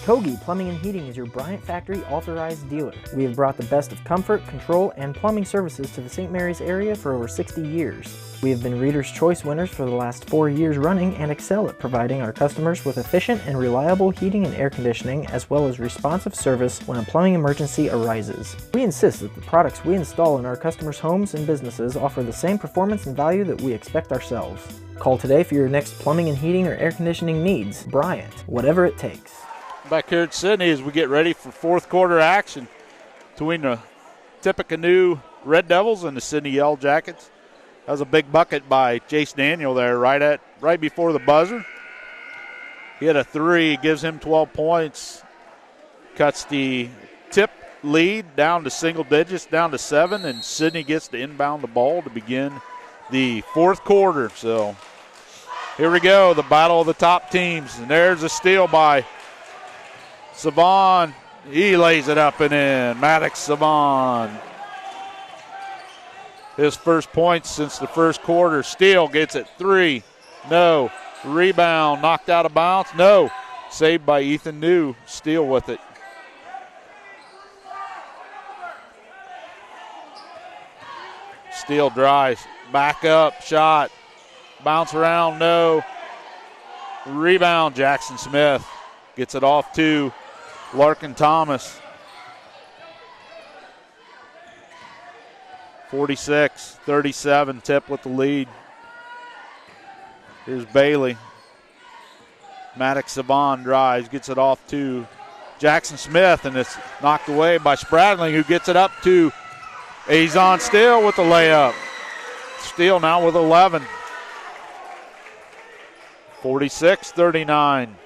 Kogi Plumbing and Heating is your Bryant Factory authorized dealer. We have brought the best of comfort, control, and plumbing services to the St. Mary's area for over 60 years. We have been Reader's Choice winners for the last 4 years running and excel at providing our customers with efficient and reliable heating and air conditioning, as well as responsive service when a plumbing emergency arises. We insist that the products we install in our customers' homes and businesses offer the same performance and value that we expect ourselves. Call today for your next plumbing and heating or air conditioning needs. Bryant, whatever it takes. Back here at Sidney as we get ready for fourth quarter action between the Tippecanoe Red Devils and the Sidney Yellow Jackets. That was a big bucket by Chase Daniel there right before the buzzer. He had a three, gives him 12 points. Cuts the Tip lead down to single digits, down to 7, and Sidney gets to inbound the ball to begin the fourth quarter. So here we go, the battle of the top teams. And there's a steal by Savon. He lays it up and in. Maddox Savon. His first points since the first quarter. Steele gets it. 3. No. Rebound. Knocked out of bounds. No. Saved by Ethan New. Steele with it. Steele drives. Back up. Shot. Bounce around. No. Rebound. Jackson Smith gets it off to Larkin Thomas. 46-37, Tip with the lead. Here's Bailey. Maddox Savon drives, gets it off to Jackson Smith, and it's knocked away by Spradling, who gets it up to Azon Steele with the layup. Steele now with 11. 46-39.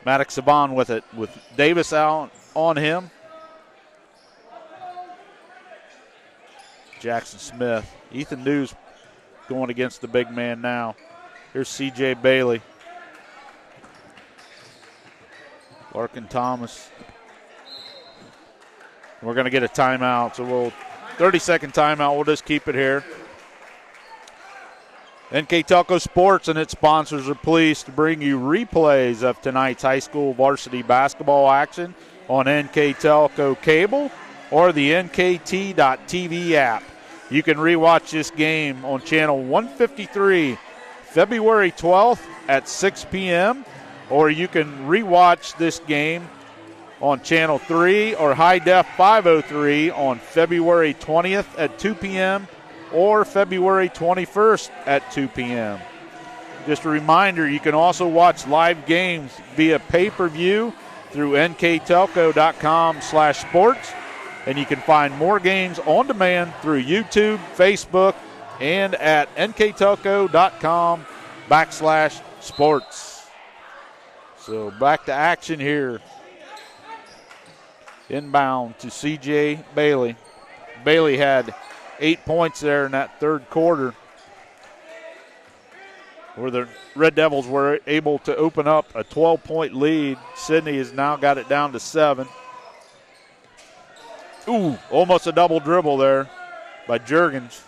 Maddox Savon with it, with Davis out on him. Jackson Smith. Ethan News going against the big man now. Here's C.J. Bailey. Larkin Thomas. We're going to get a timeout, so 30-second timeout. We'll just keep it here. NK Telco Sports and its sponsors are pleased to bring you replays of tonight's high school varsity basketball action on NK Telco Cable or the NKT.TV app. You can rewatch this game on channel 153 February 12th at 6 p.m. or you can rewatch this game on channel 3 or High Def 503 on February 20th at 2 p.m. or February 21st at 2 p.m. Just a reminder, you can also watch live games via pay-per-view through nktelco.com/sports, and you can find more games on demand through YouTube, Facebook, and at nktelco.com/sports. So back to action here. Inbound to C.J. Bailey. Bailey had 8 points there in that third quarter, where the Red Devils were able to open up a 12-point lead. Sidney has now got it down to 7. Ooh, almost a double dribble there by Juergens.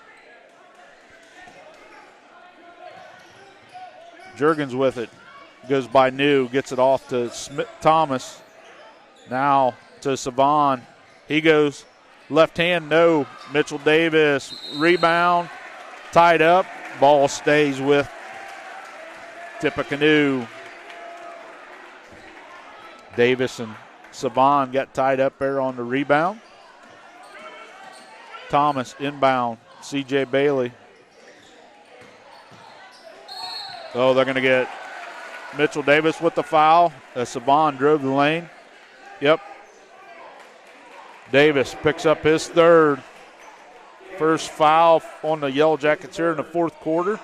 Juergens with it. Goes by New, gets it off to Thomas. Now to Savon. He goes left hand, no. Mitchell Davis, rebound, tied up. Ball stays with Tippecanoe. Davis and Savon got tied up there on the rebound. Thomas inbound. C.J. Bailey. Oh, they're going to get Mitchell Davis with the foul. Savon drove the lane. Yep. Davis picks up his third. First foul on the Yellow Jackets here in the fourth quarter.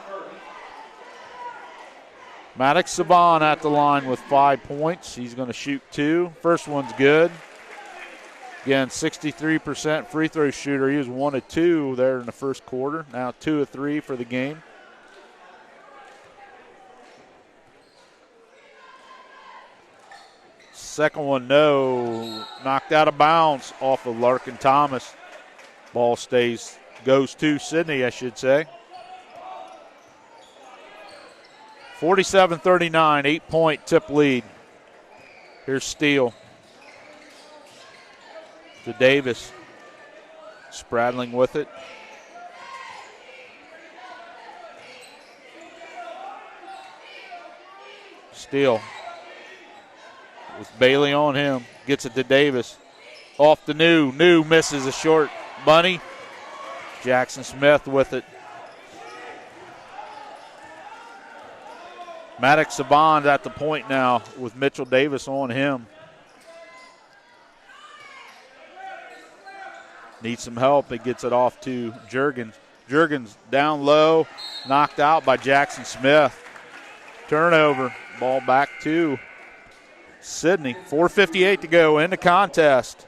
Maddox Savon at the line with 5 points. He's going to shoot 2. First one's good. Again, 63% free throw shooter. He was 1 of 2 there in the first quarter. Now 2 of 3 for the game. Second one, no. Knocked out of bounds off of Larkin Thomas. Ball goes to Sidney, I should say. 47-39, 8-point Tip lead. Here's Steele. To Davis. Spradling with it. Steele. With Bailey on him. Gets it to Davis. Off to New. New misses a short bunny. Jackson Smith with it. Maddox Savon's at the point now with Mitchell Davis on him. Needs some help. He gets it off to Juergens. Juergens down low. Knocked out by Jackson Smith. Turnover. Ball back to Sidney. 4:58 to go in the contest.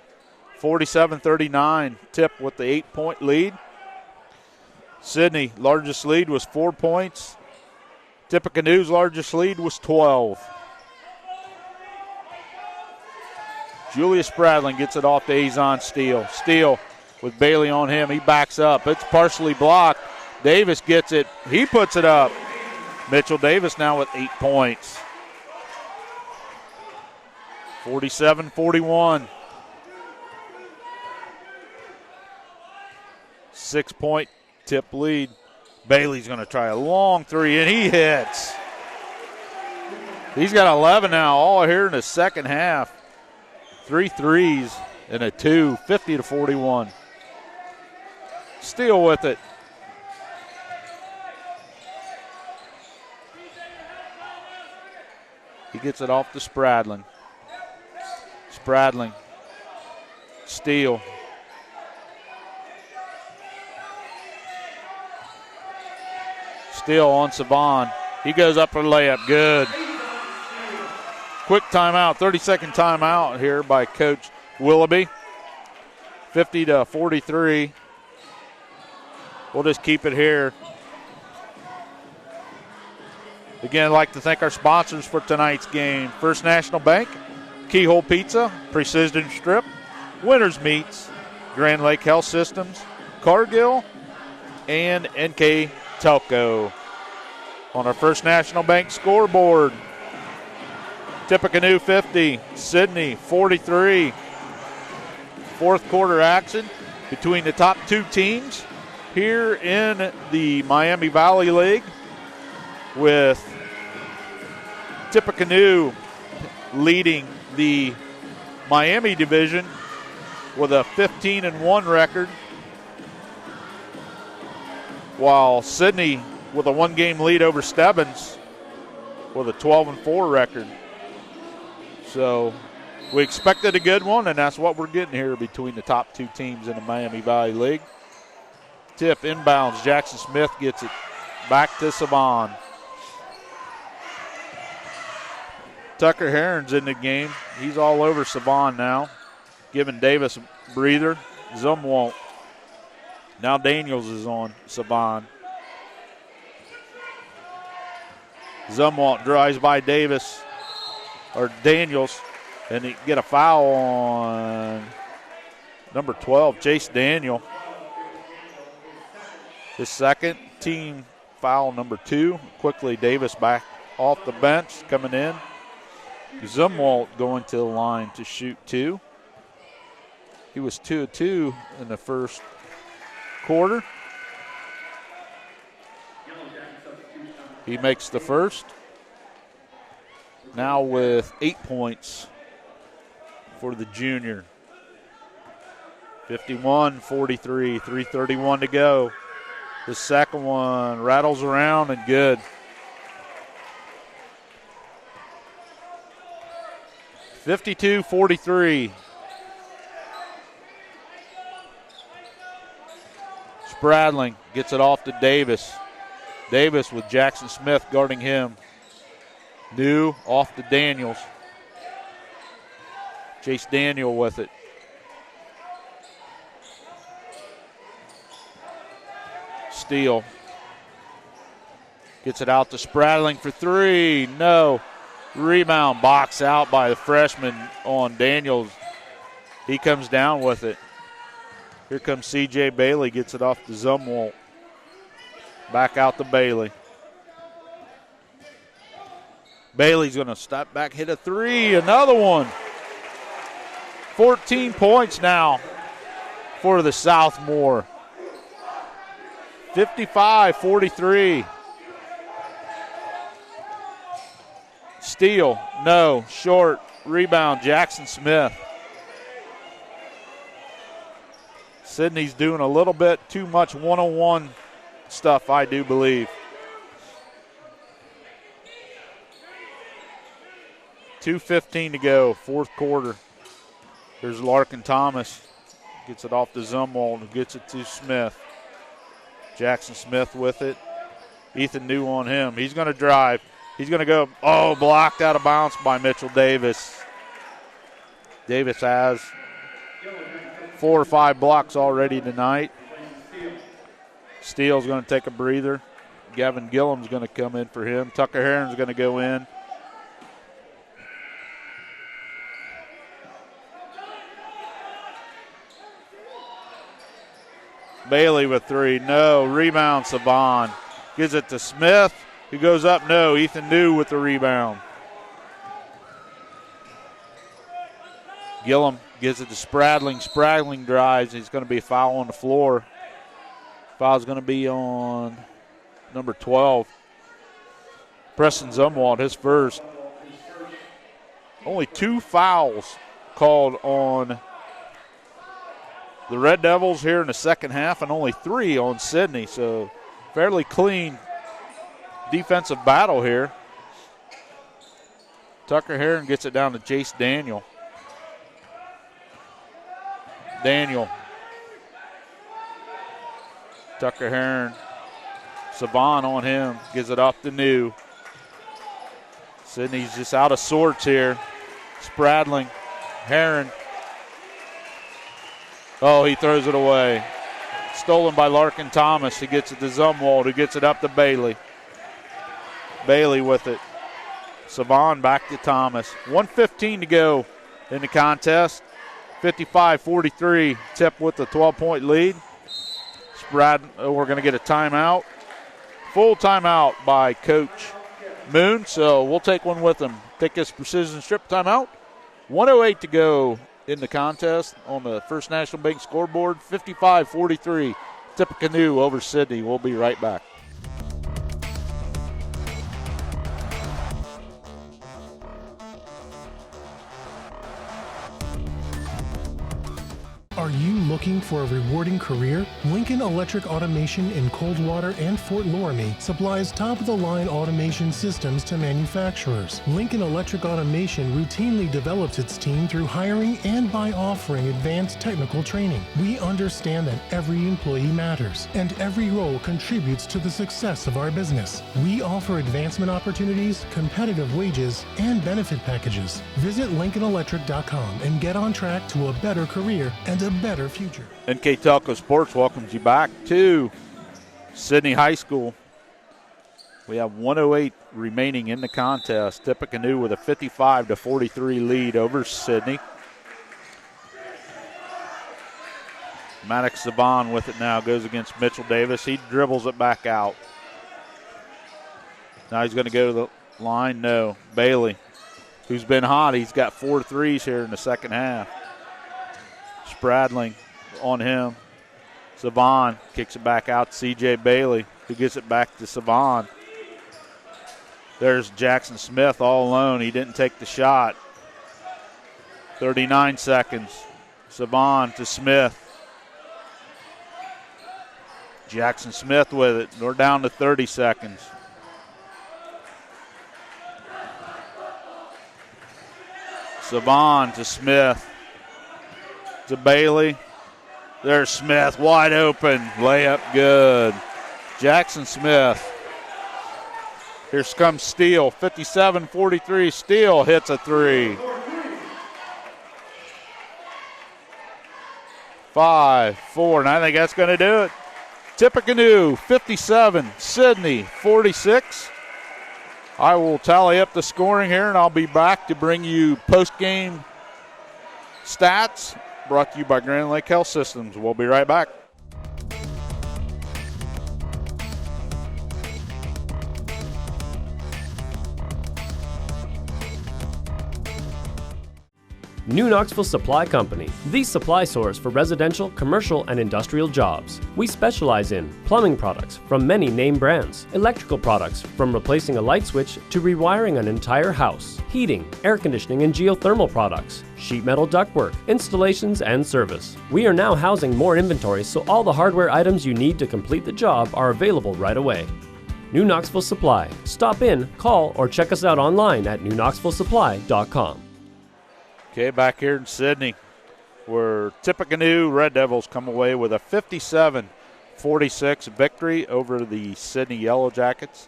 47-39. Tip with the 8-point lead. Sidney, largest lead was 4 points. Tippecanoe's largest lead was 12. Julius Spradling gets it off to Azon Steele. Steele with Bailey on him. He backs up. It's partially blocked. Davis gets it. He puts it up. Mitchell Davis now with 8 points. 47-41. 6-point Tip lead. Bailey's going to try a long three, and he hits. He's got 11 now, all here in the second half. 3 threes and a 2, 50-41. Steele with it. He gets it off to Spradling. Spradling. Steele. Steele on Savon. He goes up for the layup. Good. Quick timeout, 30-second timeout here by Coach Willoughby. 50-43. We'll just keep it here. Again, I'd like to thank our sponsors for tonight's game. First National Bank, Keyhole Pizza, Precision Strip, Winners Meats, Grand Lake Health Systems, Cargill, and NK Telco. On our First National Bank scoreboard, Tippecanoe 50, Sidney 43. Fourth quarter action between the top two teams here in the Miami Valley League, with Tippecanoe leading the Miami division with a 15-1 record, while Sidney with a one-game lead over Stebbins with a 12-4 record. So we expected a good one, and that's what we're getting here between the top two teams in the Miami Valley League. Tip inbounds. Jackson Smith gets it back to Savon. Tucker Heron's in the game. He's all over Savon now, giving Davis a breather. Zumwalt. Now Daniels is on Savon. Zumwalt drives by Davis, or Daniels, and he get a foul on number 12, Chase Daniel. His second team foul, number 2. Quickly Davis back off the bench, coming in. Zumwalt going to the line to shoot 2. He was 2 of 2 in the first quarter. He makes the first. Now with 8 points for the junior. 51-43, 3:31 to go. The second one rattles around and good. 52-43. Spradling gets it off to Davis. Davis with Jackson Smith guarding him. New off to Daniels. Chase Daniel with it. Steele gets it out to Spradling for 3. No. Rebound box out by the freshman on Daniels. He comes down with it. Here comes C.J. Bailey, gets it off to Zumwalt. Back out to Bailey. Bailey's going to step back, hit a 3. Another one. 14 points now for the Southmore. 55-43. Steele, no, short, rebound, Jackson Smith. Sidney's doing a little bit too much one-on-one stuff, I do believe. 2:15 to go, fourth quarter. There's Larkin Thomas. Gets it off to Zumwalt and gets it to Smith. Jackson Smith with it. Ethan New on him. He's going to drive. He's going to go, blocked out of bounds by Mitchell Davis. Davis has 4 or 5 blocks already tonight. Steele's going to take a breather. Gavin Gillum's going to come in for him. Tucker Heron's going to go in. Bailey with 3. No. Rebound, Saban. Gives it to Smith. He goes up. No. Ethan New with the rebound. Gillum gives it to Spradling. Spradling drives. He's going to be a foul on the floor. Foul's going to be on number 12. Preston Zumwalt, his first. Only 2 fouls called on the Red Devils here in the second half, and only 3 on Sidney. So fairly clean defensive battle here. Tucker Heron gets it down to Jace Daniel. Daniel. Tucker Heron. Saban on him. Gives it off to New. Sidney's just out of sorts here. Spradling. Heron. Oh, he throws it away. Stolen by Larkin Thomas. He gets it to Zumwalt, who gets it up to Bailey. Bailey with it. Saban back to Thomas. 1:15 to go in the contest. 55-43. Tip with the 12-point lead. We're going to get a timeout. Full timeout by Coach Moon, so we'll take one with him. Take this precision strip timeout. 1:08 to go in the contest on the First National Bank scoreboard. 55-43. Tippecanoe over Sidney. We'll be right back. Are you looking for a rewarding career? Lincoln Electric Automation in Coldwater and Fort Loramie supplies top-of-the-line automation systems to manufacturers. Lincoln Electric Automation routinely develops its team through hiring and by offering advanced technical training. We understand that every employee matters, and every role contributes to the success of our business. We offer advancement opportunities, competitive wages, and benefit packages. Visit LincolnElectric.com and get on track to a better career and a better future. NK Telco Sports welcomes you back to Sidney High School. We have 1:08 remaining in the contest. Tippecanoe with a 55-43 lead over Sidney. Maddox Saban with it now, goes against Mitchell Davis. He dribbles it back out. Now he's going to go to the line. No. Bailey, who's been hot. He's got 4 threes here in the second half. Spradling on him. Saban kicks it back out to C.J. Bailey, who gets it back to Saban. There's Jackson Smith all alone. He didn't take the shot. 39 seconds. Saban to Smith. Jackson Smith with it. We're down to 30 seconds. Saban to Smith. To Bailey. There's Smith, wide open. Layup good. Jackson Smith. Here comes Steele. 57-43. Steele hits a three. 5-4, and I think that's going to do it. Tippecanoe 57, Sidney 46. I will tally up the scoring here, and I'll be back to bring you post-game stats brought to you by Grand Lake Health Systems. We'll be right back. New Knoxville Supply Company, the supply source for residential, commercial, and industrial jobs. We specialize in plumbing products from many name brands, electrical products from replacing a light switch to rewiring an entire house, heating, air conditioning, and geothermal products, sheet metal ductwork, installations, and service. We are now housing more inventory, so all the hardware items you need to complete the job are available right away. New Knoxville Supply. Stop in, call, or check us out online at newknoxvillesupply.com. Okay, back here in Sidney, where Tippecanoe Red Devils come away with a 57-46 victory over the Sidney Yellow Jackets.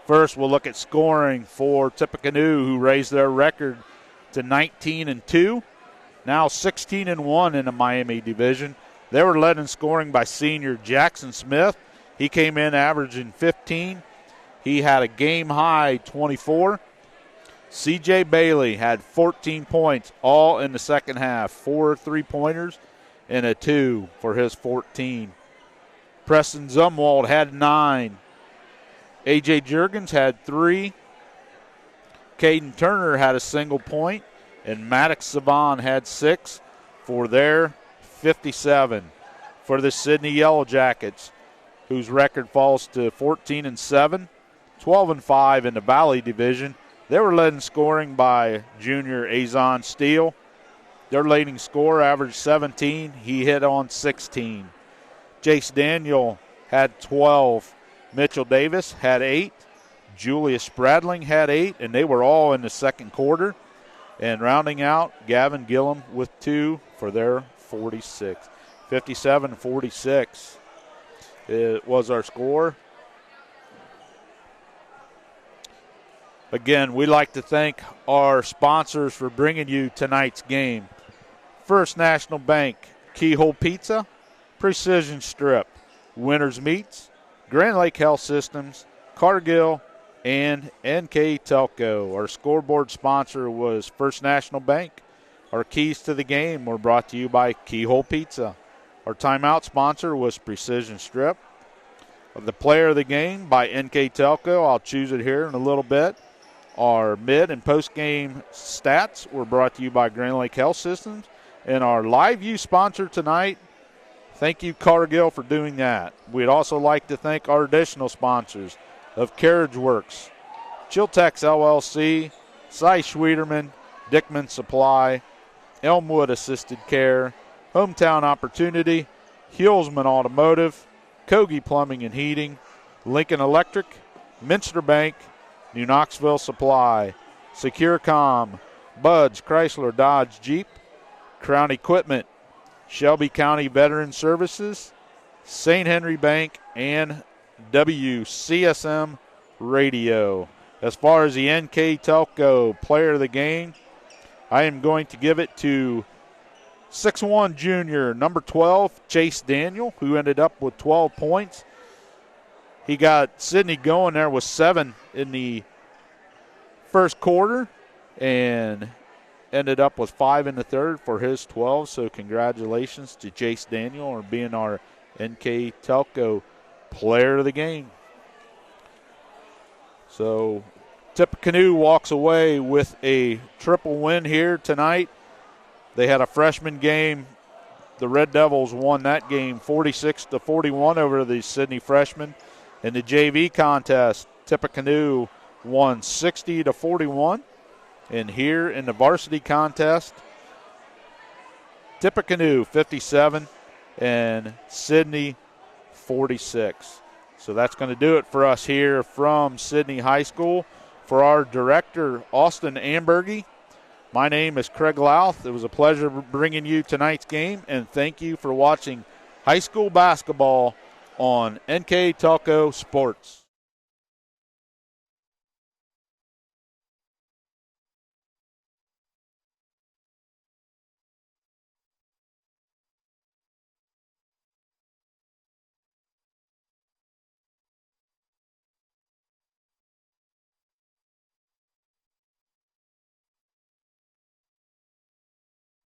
First, we'll look at scoring for Tippecanoe, who raised their record to 19-2, now 16-1 in the Miami division. They were led in scoring by senior Jackson Smith. He came in averaging 15. He had a game-high 24. C.J. Bailey had 14 points, all in the second half. 4 3-pointers and a 2 for his 14. Preston Zumwalt had 9. A.J. Juergens had 3. Caden Turner had a single point. And Maddox Saban had 6 for their 57. For the Sidney Yellow Jackets, whose record falls to 14-7, 12-5 in the Valley Division. They were led in scoring by junior Azon Steele. Their leading scorer averaged 17. He hit on 16. Jace Daniel had 12. Mitchell Davis had 8. Julius Spradling had 8, and they were all in the second quarter. And rounding out, Gavin Gillum with 2 for their 46. 57-46 it was our score. Again, we'd like to thank our sponsors for bringing you tonight's game. First National Bank, Keyhole Pizza, Precision Strip, Winners Meats, Grand Lake Health Systems, Cargill, and NK Telco. Our scoreboard sponsor was First National Bank. Our keys to the game were brought to you by Keyhole Pizza. Our timeout sponsor was Precision Strip. The player of the game by NK Telco. I'll choose it here in a little bit. Our mid and post-game stats were brought to you by Grand Lake Health Systems. And our live view sponsor tonight, thank you, Cargill, for doing that. We'd also like to thank our additional sponsors of Carriage Works, Chiltex LLC, Cy Schwederman, Dickman Supply, Elmwood Assisted Care, Hometown Opportunity, Hulsman Automotive, Kogi Plumbing and Heating, Lincoln Electric, Minster Bank, New Knoxville Supply, Securecom, Bud's Chrysler Dodge Jeep, Crown Equipment, Shelby County Veteran Services, St. Henry Bank, and WCSM Radio. As far as the NK Telco player of the game, I am going to give it to 6'1" junior, number 12, Chase Daniel, who ended up with 12 points. He got Sidney going there with 7 in the first quarter, and ended up with 5 in the third for his 12, so congratulations to Jace Daniel on being our NK Telco player of the game. So Tippecanoe walks away with a triple win here tonight. They had a freshman game. The Red Devils won that game 46-41 over the Sidney freshmen. In the JV contest, Tippecanoe won 60-41. And here in the varsity contest, Tippecanoe 57 and Sidney 46. So that's going to do it for us here from Sidney High School. For our director, Austin Ambergy, my name is Craig Louth. It was a pleasure bringing you tonight's game, and thank you for watching high school basketball on NK Telco Sports.